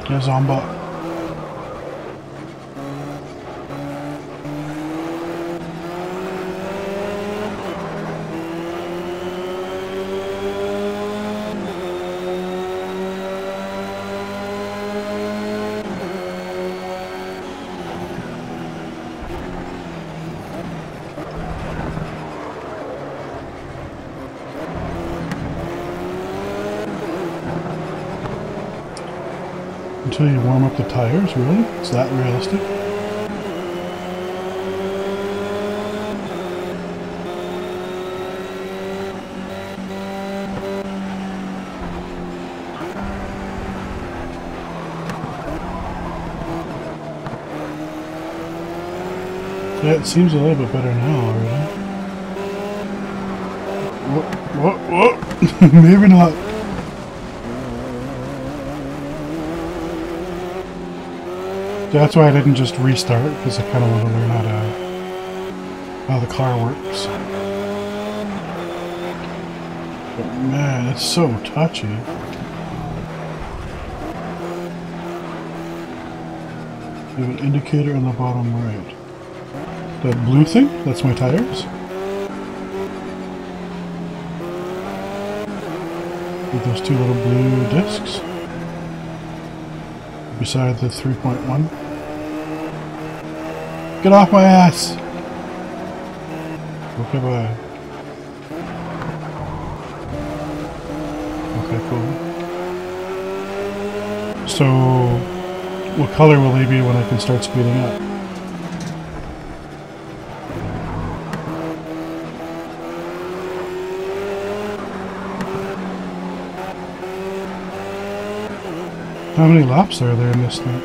There's Zomba. Until you warm up the tires, really? It's that realistic? Yeah, it seems a little bit better now already. Whoa. Maybe not. That's why I didn't just restart, because I kind of want to learn how the car works. But man, it's so touchy. You have an indicator on the bottom right. That blue thing? That's my tires? With those two little blue discs. Beside the 3.1. Get off my ass! Okay, bye. Okay, cool. So, what color will they be when I can start speeding up? How many laps are there in this thing?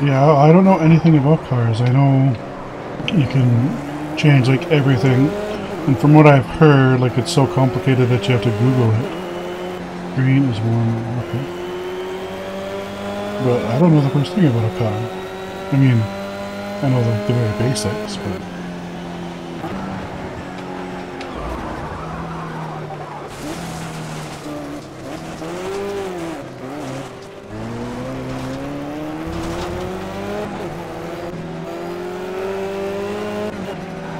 Yeah, I don't know anything about cars. I know you can change like everything, and from what I've heard, like it's so complicated that you have to Google it. Green is warm, okay. But I don't know the first thing about a car. I mean, I know the very basics, but...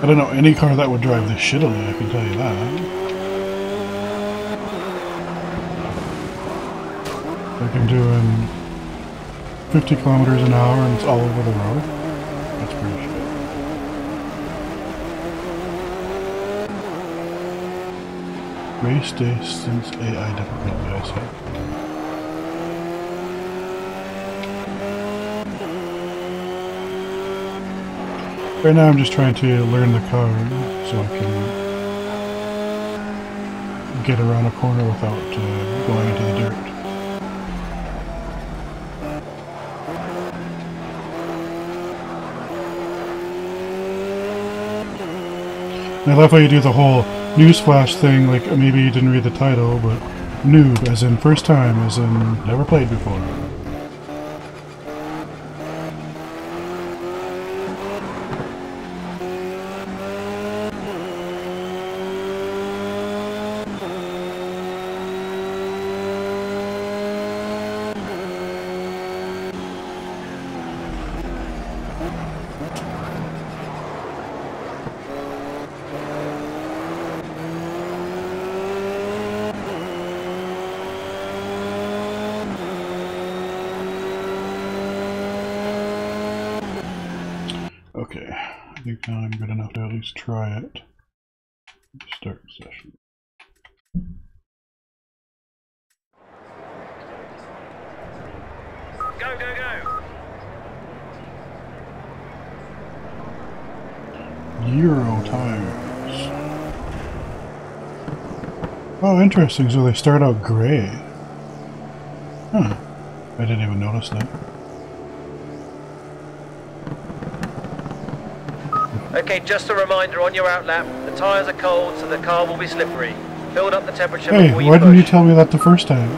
I don't know any car that would drive this shittily, I can tell you that. Like I'm doing 50 kilometers an hour and it's all over the road. That's pretty shit. Race distance AI difficulty, I see. Right now I'm just trying to learn the car so I can get around a corner without going into the dirt. And I love how you do the whole newsflash thing, like maybe you didn't read the title, but NOOB, as in first time, as in never played before. Okay, I think now I'm good enough to at least try it. Start session. Go, go, go! Euro tires. Oh, interesting. So they start out gray. Huh. I didn't even notice that. Okay, just a reminder on your outlap, the tyres are cold so the car will be slippery. Build up the temperature Hey, before you why push. didn't you tell me that the first time?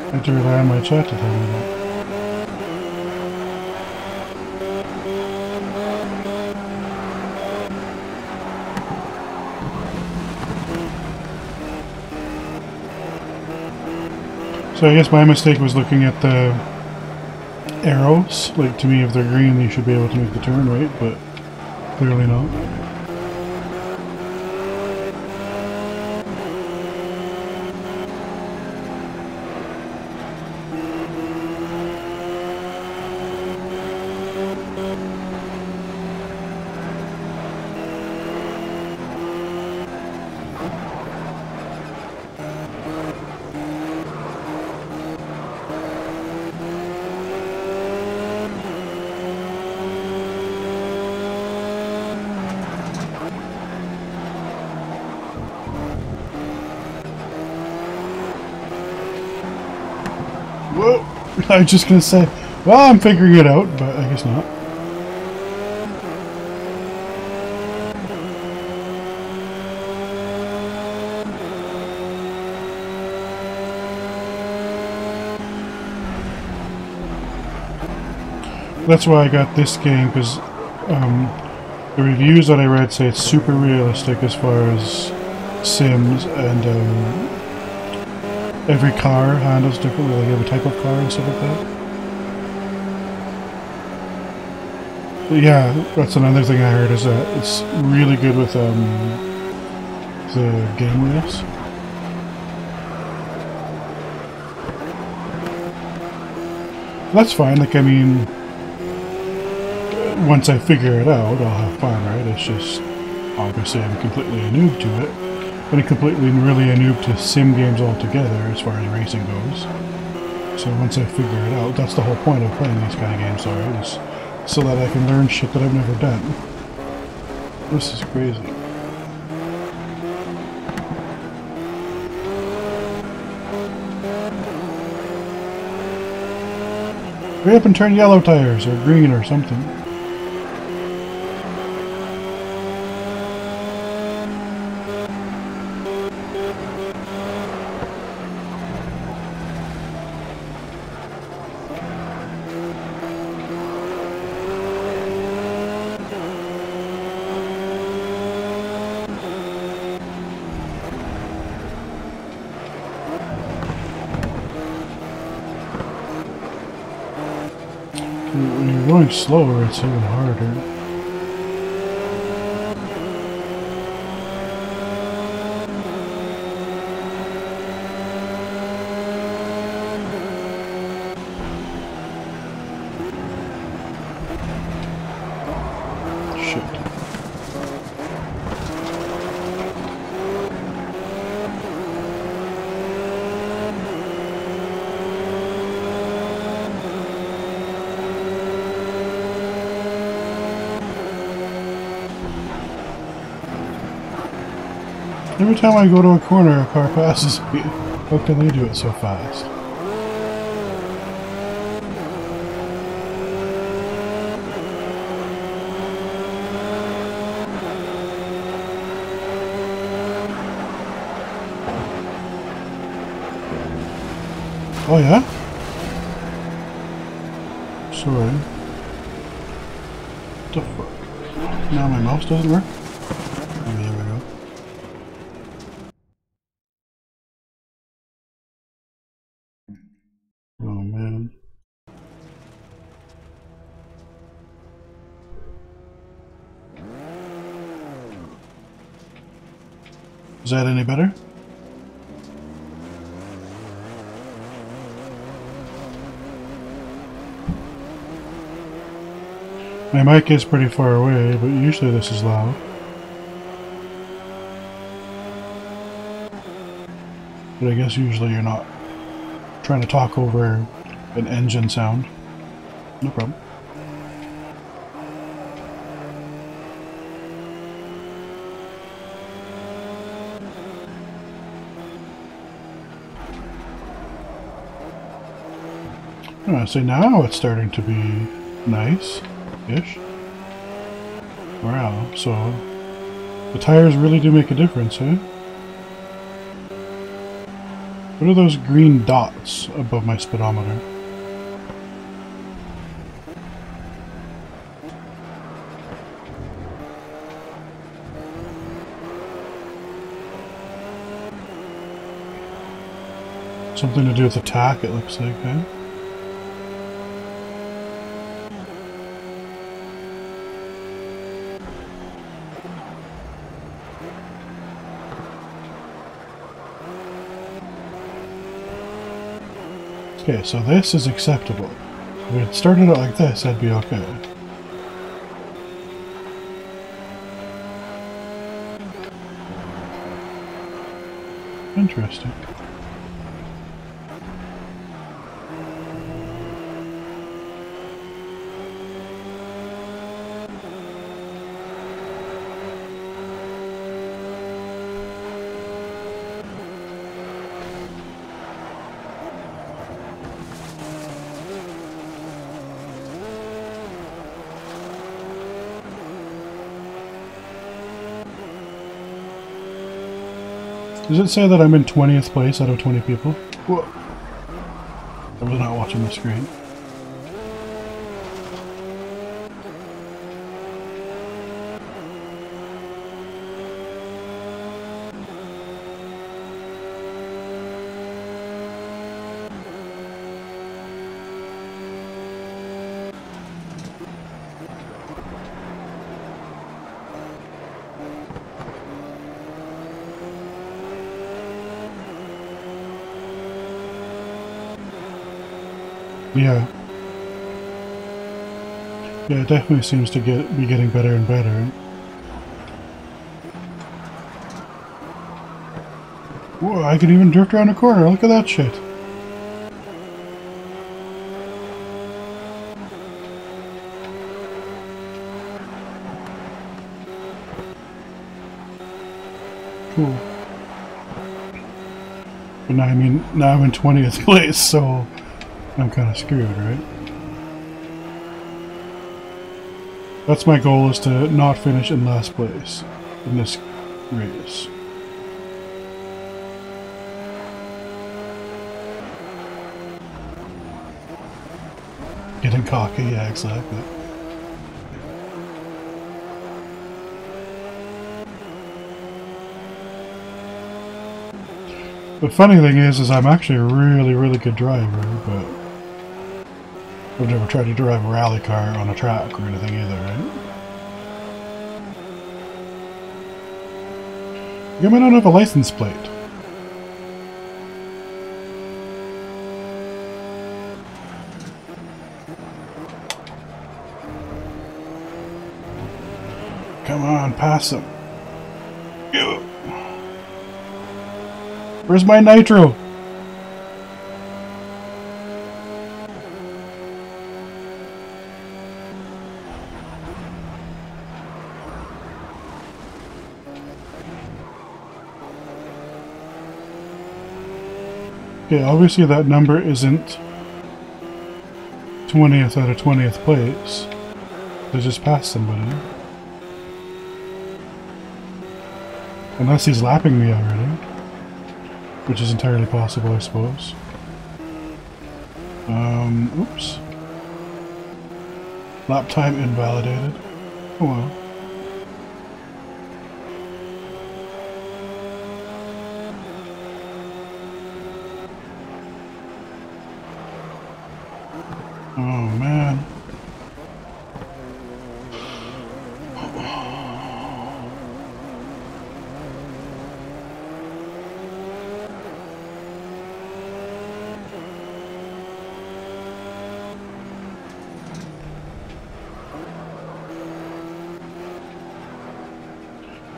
I had to rely on my chat to tell me that. So I guess my mistake was looking at the arrows. Like, to me, if they're green, you should be able to make the turn, right? But clearly not. Whoa! I was just gonna say, well, I'm figuring it out, but I guess not. That's why I got this game, because the reviews that I read say it's super realistic as far as Sims, and every car handles differently, like every type of car and stuff like that. But yeah, that's another thing I heard, is that it's really good with the game wheels. That's fine, like, I mean, once I figure it out, I'll have fun, right? It's just, obviously I'm completely a noob to it, but I'm completely really a noob to sim games altogether as far as racing goes. So once I figure it out, that's the whole point of playing these kind of games, alright, is so that I can learn shit that I've never done. This is crazy. Hurry up and turn yellow tires, or green, or something. going slower, it's even harder. Every time I go to a corner, a car passes me. How can they do it so fast? Oh yeah? Sorry. What the fuck? Now my mouse doesn't work? Oh, there we go. Oh man. Is that any better? My mic is pretty far away, but usually this is loud. But I guess usually you're not trying to talk over an engine sound. No problem. So now it's starting to be nice-ish. Wow, so the tires really do make a difference, eh? What are those green dots above my speedometer? Something to do with attack, it looks like, eh? Okay, so this is acceptable. If we had started out like this, I'd be okay. Interesting. Does it say that I'm in 20th place out of 20 people? Whoa. I was not watching the screen. Yeah. Yeah, it definitely seems to be getting better and better. Whoa, I can even drift around a corner. Look at that shit. Cool. But now I'm in 20th place, so I'm kind of screwed, right? That's my goal, is to not finish in last place in this race. Getting cocky, yeah, exactly. The funny thing is I'm actually a really, really good driver, but I've never tried to drive a rally car on a track or anything either, right? You might not have a license plate. Come on, pass him. Ew. Where's my nitro? Okay, obviously that number isn't 20th out of 20th place. They just passed somebody. Unless he's lapping me already. Which is entirely possible, I suppose. Oops. Lap time invalidated. Oh well. Oh man.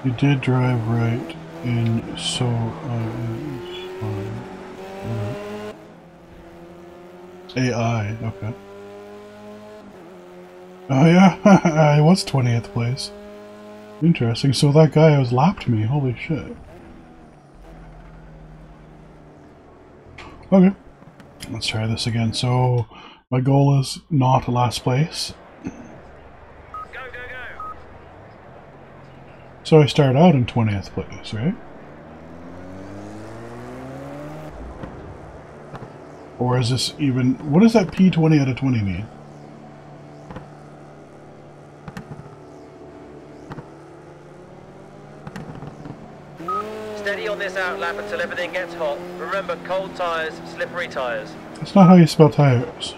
You did drive right in, so AI, okay. Oh yeah, I was 20th place. Interesting, so that guy was lapped me, holy shit. Okay, let's try this again. So, my goal is not last place. So I start out in 20th place, right? Or is this even... What does that P20 out of 20 mean? Steady on this outlap until everything gets hot. Remember, cold tyres, slippery tyres. That's not how you spell tires.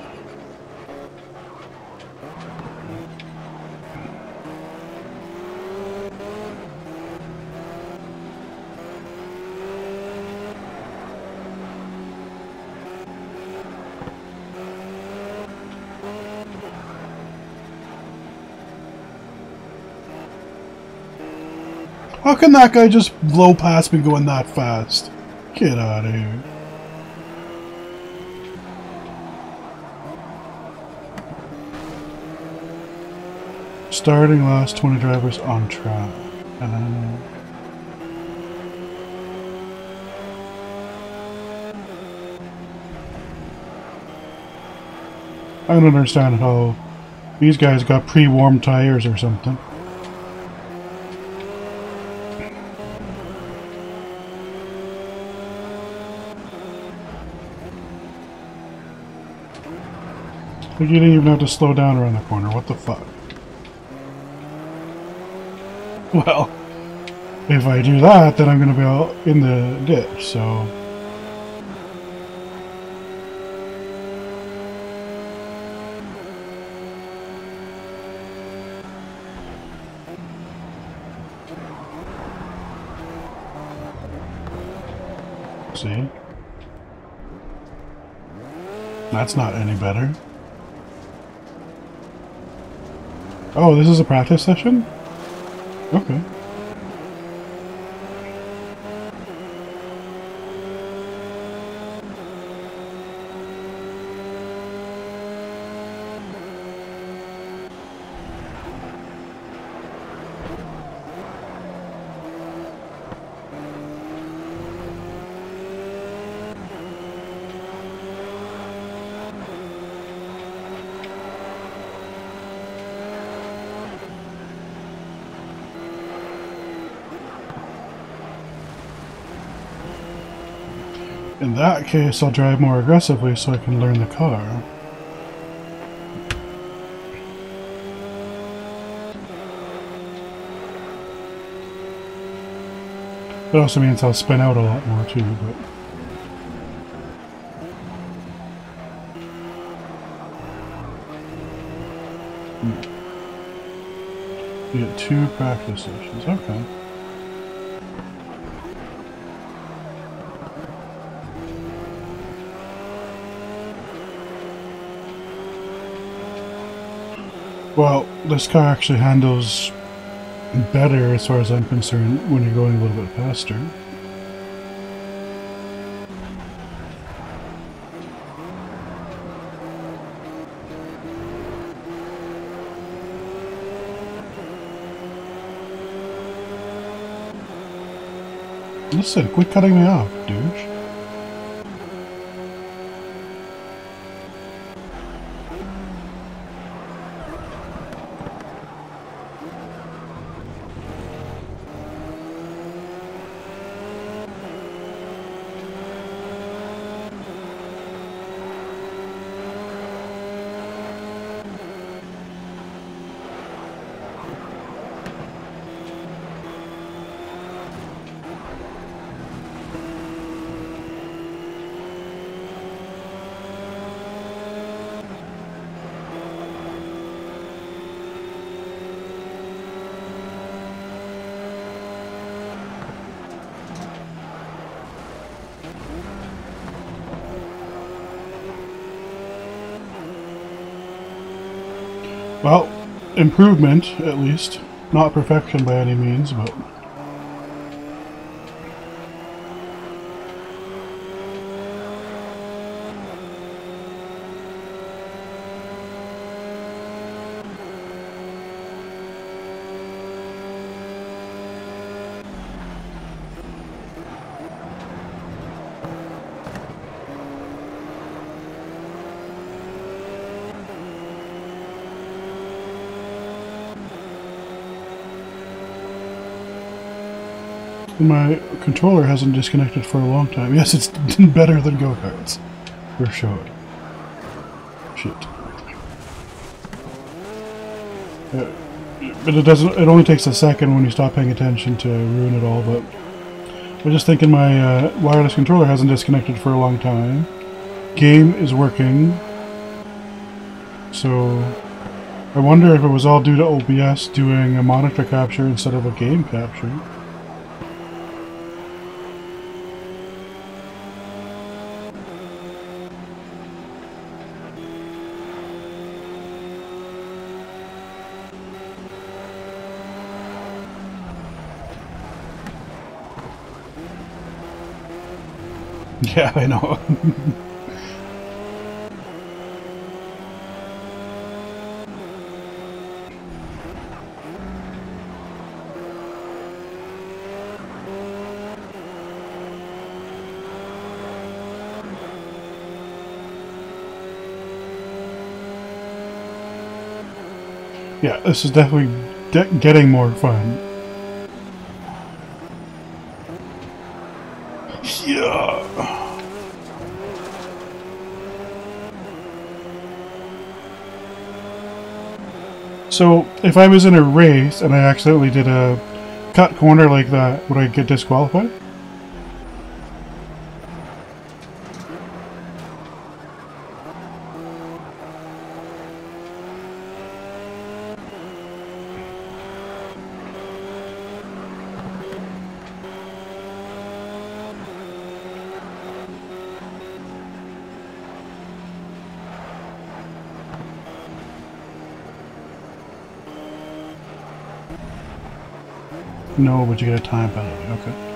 How can that guy just blow past me going that fast? Get out of here. Starting last 20 drivers on track. I don't understand how these guys got pre-warmed tires or something. Like you didn't even have to slow down around the corner. What the fuck? Well, if I do that, then I'm going to be out in the ditch, so... See? That's not any better. Oh, this is a practice session? Okay. In that case, I'll drive more aggressively so I can learn the car. It also means I'll spin out a lot more too, but... You get 2 practice sessions. Okay. Well, this car actually handles better as far as I'm concerned when you're going a little bit faster. Listen, quit cutting me off, douche. Well, improvement, at least. Not perfection by any means, but... My controller hasn't disconnected for a long time. Yes, it's better than go-karts. For sure. Shit. But it doesn't. It only takes a second when you stop paying attention to ruin it all, but... I'm just thinking my wireless controller hasn't disconnected for a long time. Game is working. So... I wonder if it was all due to OBS doing a monitor capture instead of a game capture. Yeah, I know. Yeah, this is definitely getting more fun. Yeah. So, if I was in a race and I accidentally did a cut corner like that, would I get disqualified? No, but you get a time penalty. Okay.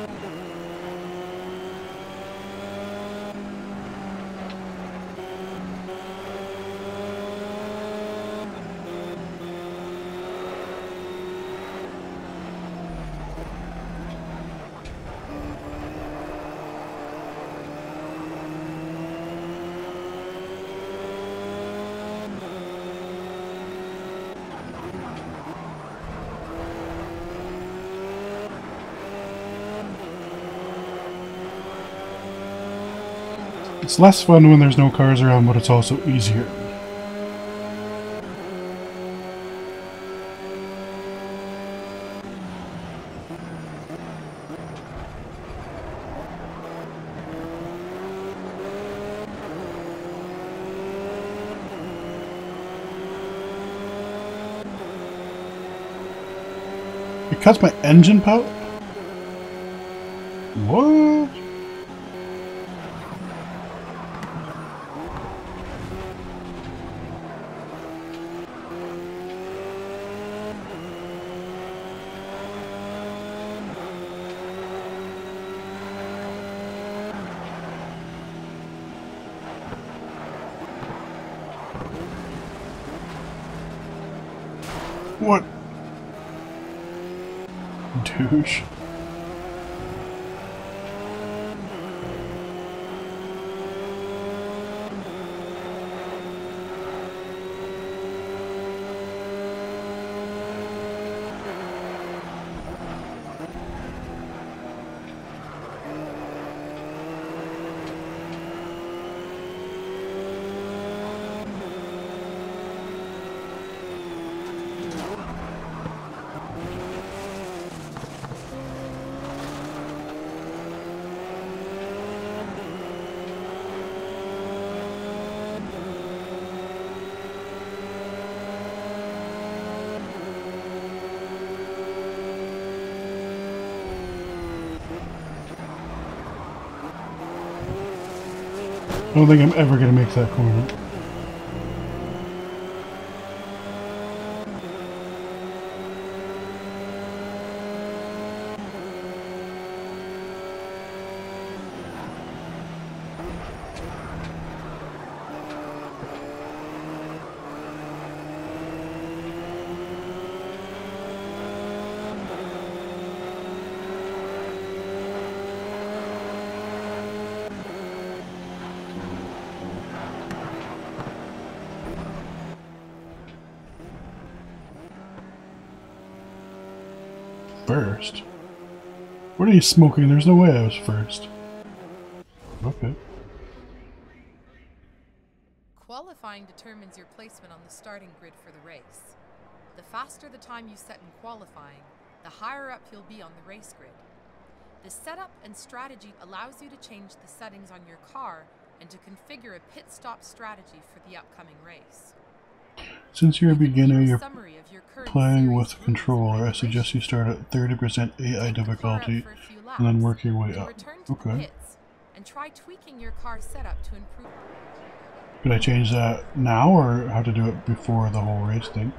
It's less fun when there's no cars around, but it's also easier. It cuts my engine power? What? What? Douche. I don't think I'm ever gonna make that corner. First? What are you smoking? There's no way I was first. Okay. Qualifying determines your placement on the starting grid for the race. The faster the time you set in qualifying, the higher up you'll be on the race grid. The setup and strategy allows you to change the settings on your car and to configure a pit stop strategy for the upcoming race. Since you're a beginner, you're Summary of your current playing series with a rules controller, I and suggest you start at 30% AI Take the car up difficulty for a few and then laps, work your way then up. return to the Okay. pits and try tweaking your car setup to improve. Could I change that now or how to do it before the whole race thing?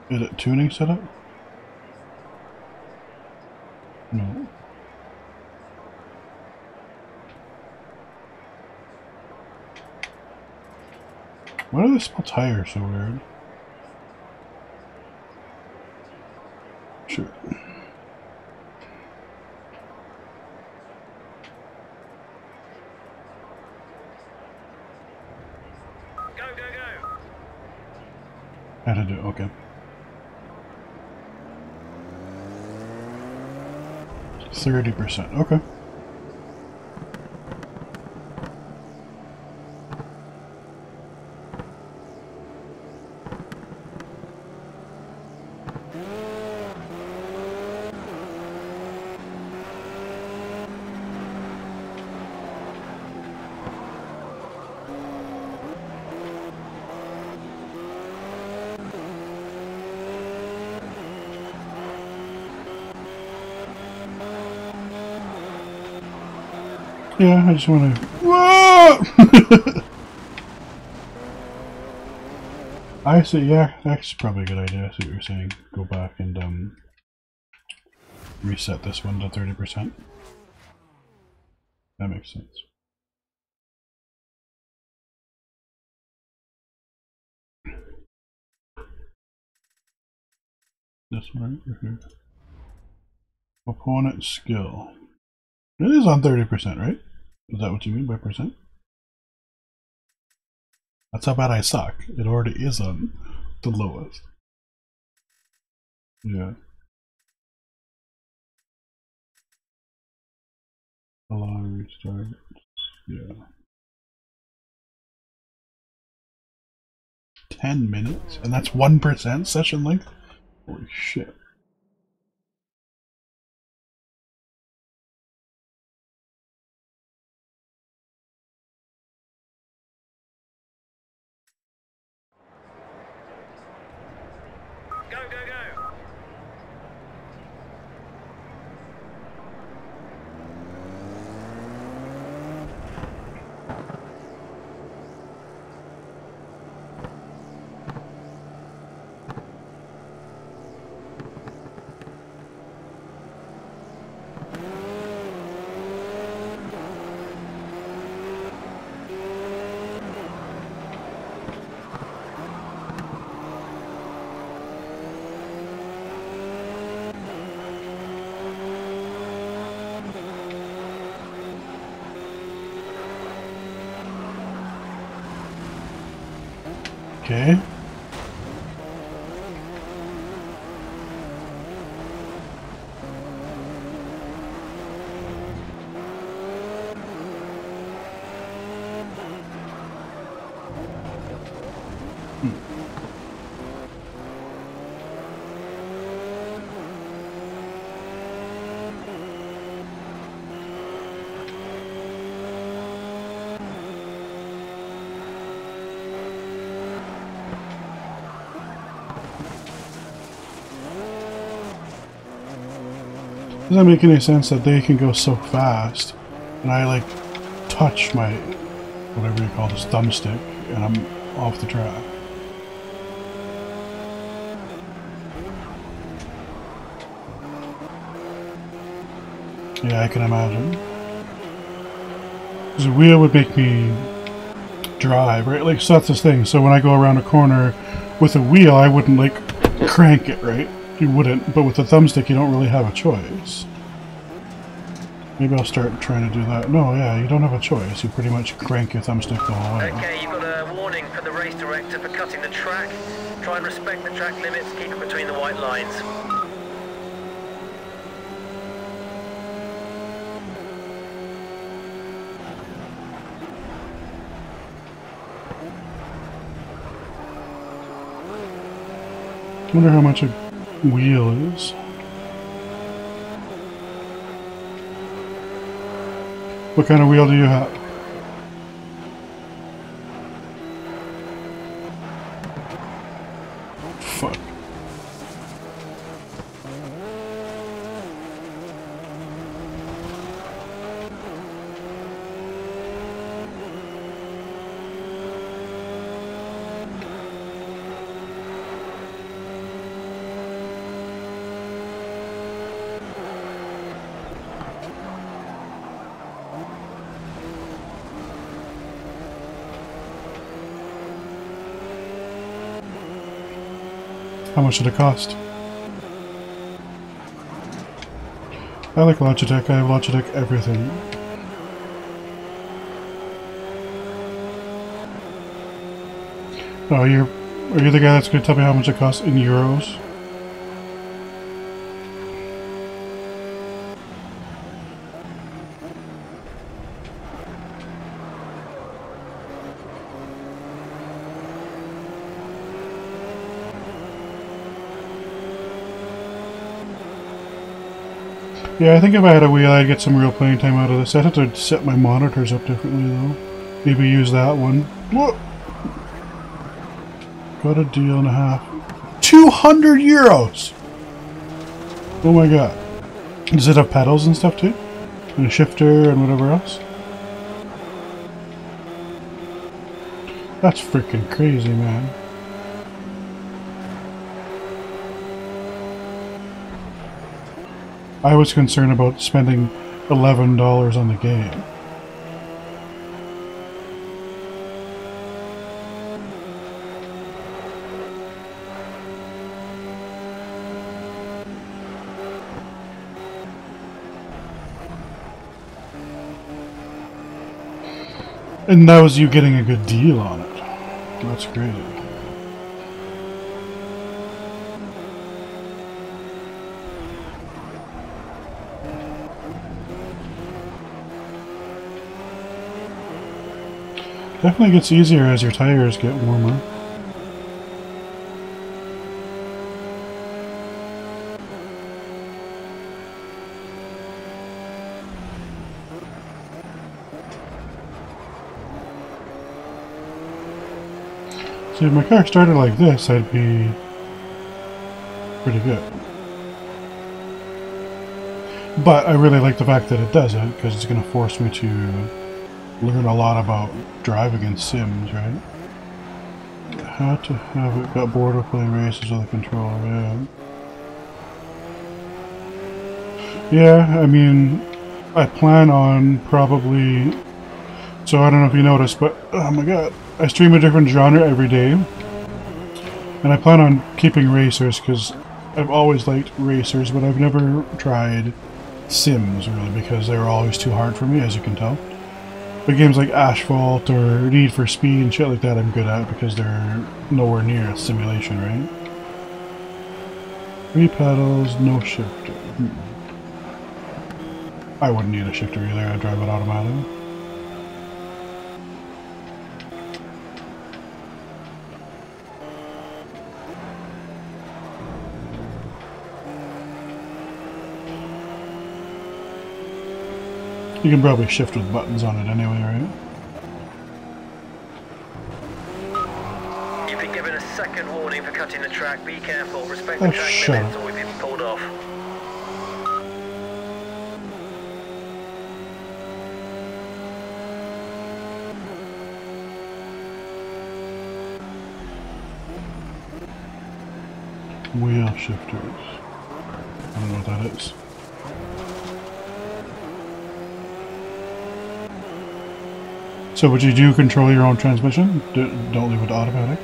Is it tuning setup? No. Why do they smell tires so weird? Sure. Go, go, go. How to do it, okay. 30%, okay. Yeah, I just want to. Whoa! I see. Yeah, that's probably a good idea. I see what you're saying. Go back and reset this one to 30%. That makes sense. This one right here. Opponent skill. It is on 30%, right? Is that what you mean by percent? That's how bad I suck. It already is on the lowest. Yeah. Allow restart. Yeah. 10 minutes? And that's 1% session length? Holy shit. Okay. Doesn't make any sense that they can go so fast and I like touch my whatever you call this thumbstick and I'm off the track. Yeah, I can imagine. Because a wheel would make me drive, right? Like, so that's this thing. So when I go around a corner with a wheel, I wouldn't like crank it, right? You wouldn't, but with the thumbstick you don't really have a choice. Maybe I'll start trying to do that. No, yeah, you don't have a choice. You pretty much crank your thumbstick the whole way. Okay, you've got a warning from the race director for cutting the track. Try and respect the track limits, keep it between the white lines. I wonder how much a wheel is. What kind of wheel do you have? Fuck. How much did it cost? I like Logitech. I have Logitech everything. Oh, are you the guy that's going to tell me how much it costs in euros? Yeah, I think if I had a wheel, I'd get some real playing time out of this. I'd have to set my monitors up differently, though. Maybe use that one. Whoa! Got a deal and a half. 200 euros! Oh my god. Does it have pedals and stuff, too? And a shifter and whatever else? That's freaking crazy, man. I was concerned about spending $11 on the game. And that was you getting a good deal on it. That's great. Definitely gets easier as your tires get warmer. See, if my car started like this, I'd be pretty good. But I really like the fact that it doesn't, because it's going to force me to learn a lot about driving in sims, right? How to have it, got bored of playing races with a controller, yeah. Yeah, I mean, I plan on probably, so I don't know if you noticed, but oh my god, I stream a different genre every day. And I plan on keeping racers, because I've always liked racers, but I've never tried sims, really, because they were always too hard for me, as you can tell. But games like Asphalt or Need for Speed and shit like that I'm good at because they're nowhere near a simulation, right? 3 pedals, no shifter. I wouldn't need a shifter either, I'd drive it automatic. You can probably shift with buttons on it anyway, right? You've been given a second warning for cutting the track. Be careful. Respect the track shut limits up. or we've been pulled off. Wheel shifters. I don't know what that is. So would you do control your own transmission? Don't leave it to automatic?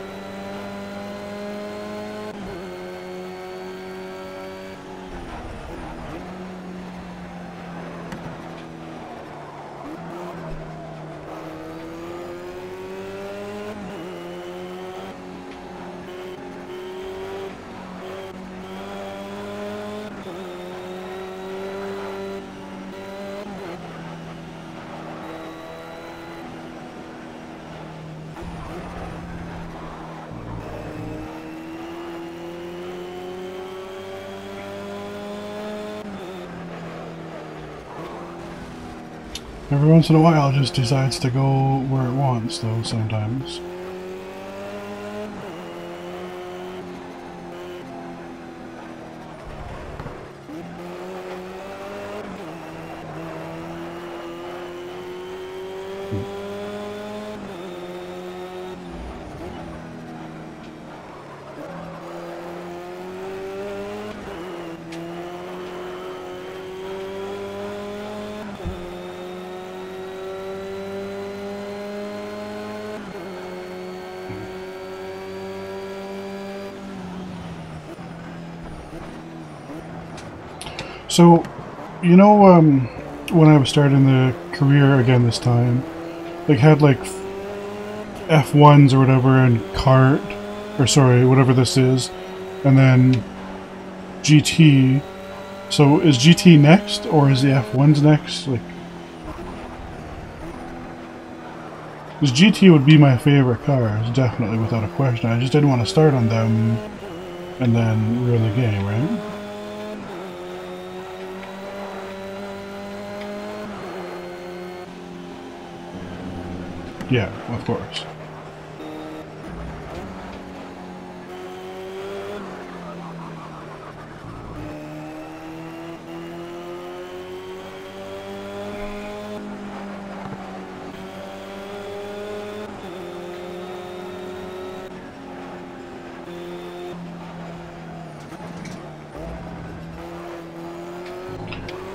Every once in a while it just decides to go where it wants, though, sometimes. So, you know, when I was starting the career again this time, like had like F1s or whatever and kart, or sorry, whatever this is, and then GT. So is GT next, or is the F1s next? Like, because GT would be my favorite cars, definitely, without a question. I just didn't want to start on them and then ruin the game, right? Yeah, of course.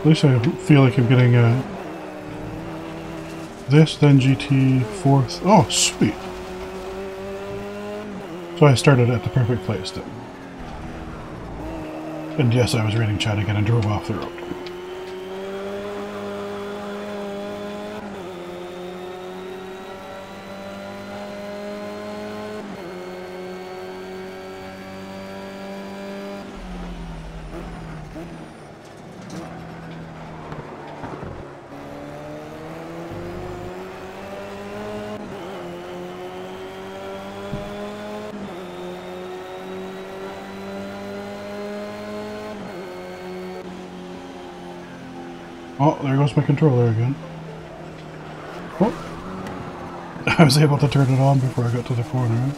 At least I feel like I'm getting this, then GT, 4th. Oh, sweet. So I started at the perfect place then. And yes, I was reading chat again and drove off the road. Oh, there goes my controller again. Oh. I was able to turn it on before I got to the corner.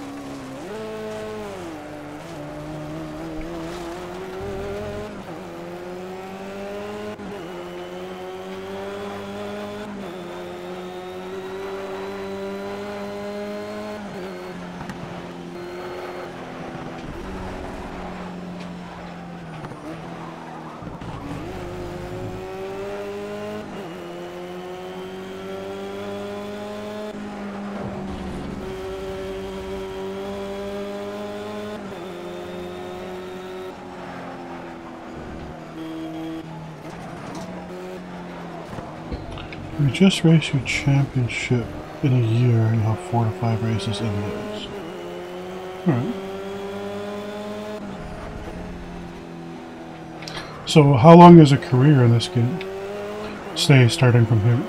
You just race your championship in a year and you have 4 to 5 races in those. Alright. So how long is a career in this game? Say, starting from here.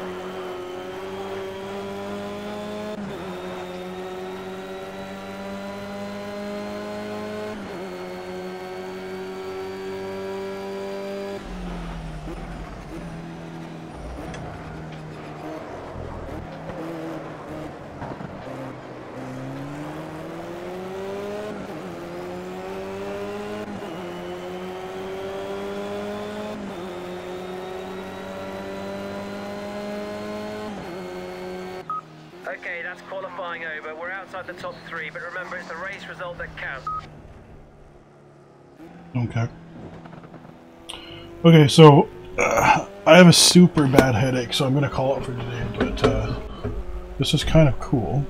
Okay, that's qualifying over. We're outside the top 3, but remember, it's the race result that counts. Okay. Okay, so I have a super bad headache, so I'm going to call it for today, but this is kind of cool.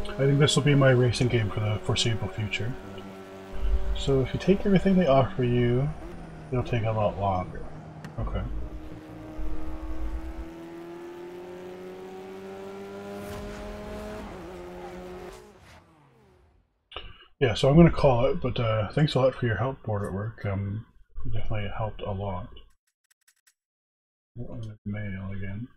I think this will be my racing game for the foreseeable future. So if you take everything they offer you, it'll take a lot longer. Okay. Yeah, so I'm going to call it, but thanks a lot for your help, board at work. You definitely helped a lot. Mail again.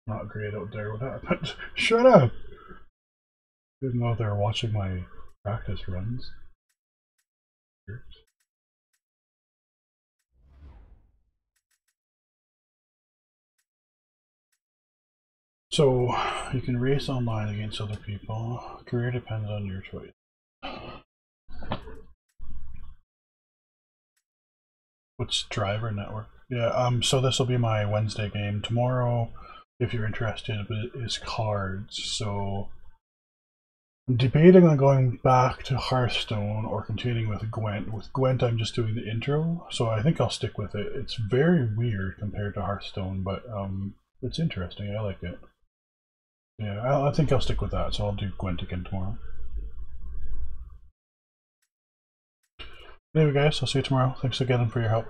Not great out there with that, but shut up! Didn't know they were watching my practice runs. So, you can race online against other people. Career depends on your choice. What's driver network? Yeah, so this will be my Wednesday game. Tomorrow, if you're interested, is cards. So I'm debating on going back to Hearthstone or continuing with Gwent. With Gwent, I'm just doing the intro, so I think I'll stick with it. It's very weird compared to Hearthstone, but it's interesting. I like it. Yeah, I think I'll stick with that, so I'll do Gwent again tomorrow. Anyway guys, I'll see you tomorrow. Thanks again for your help.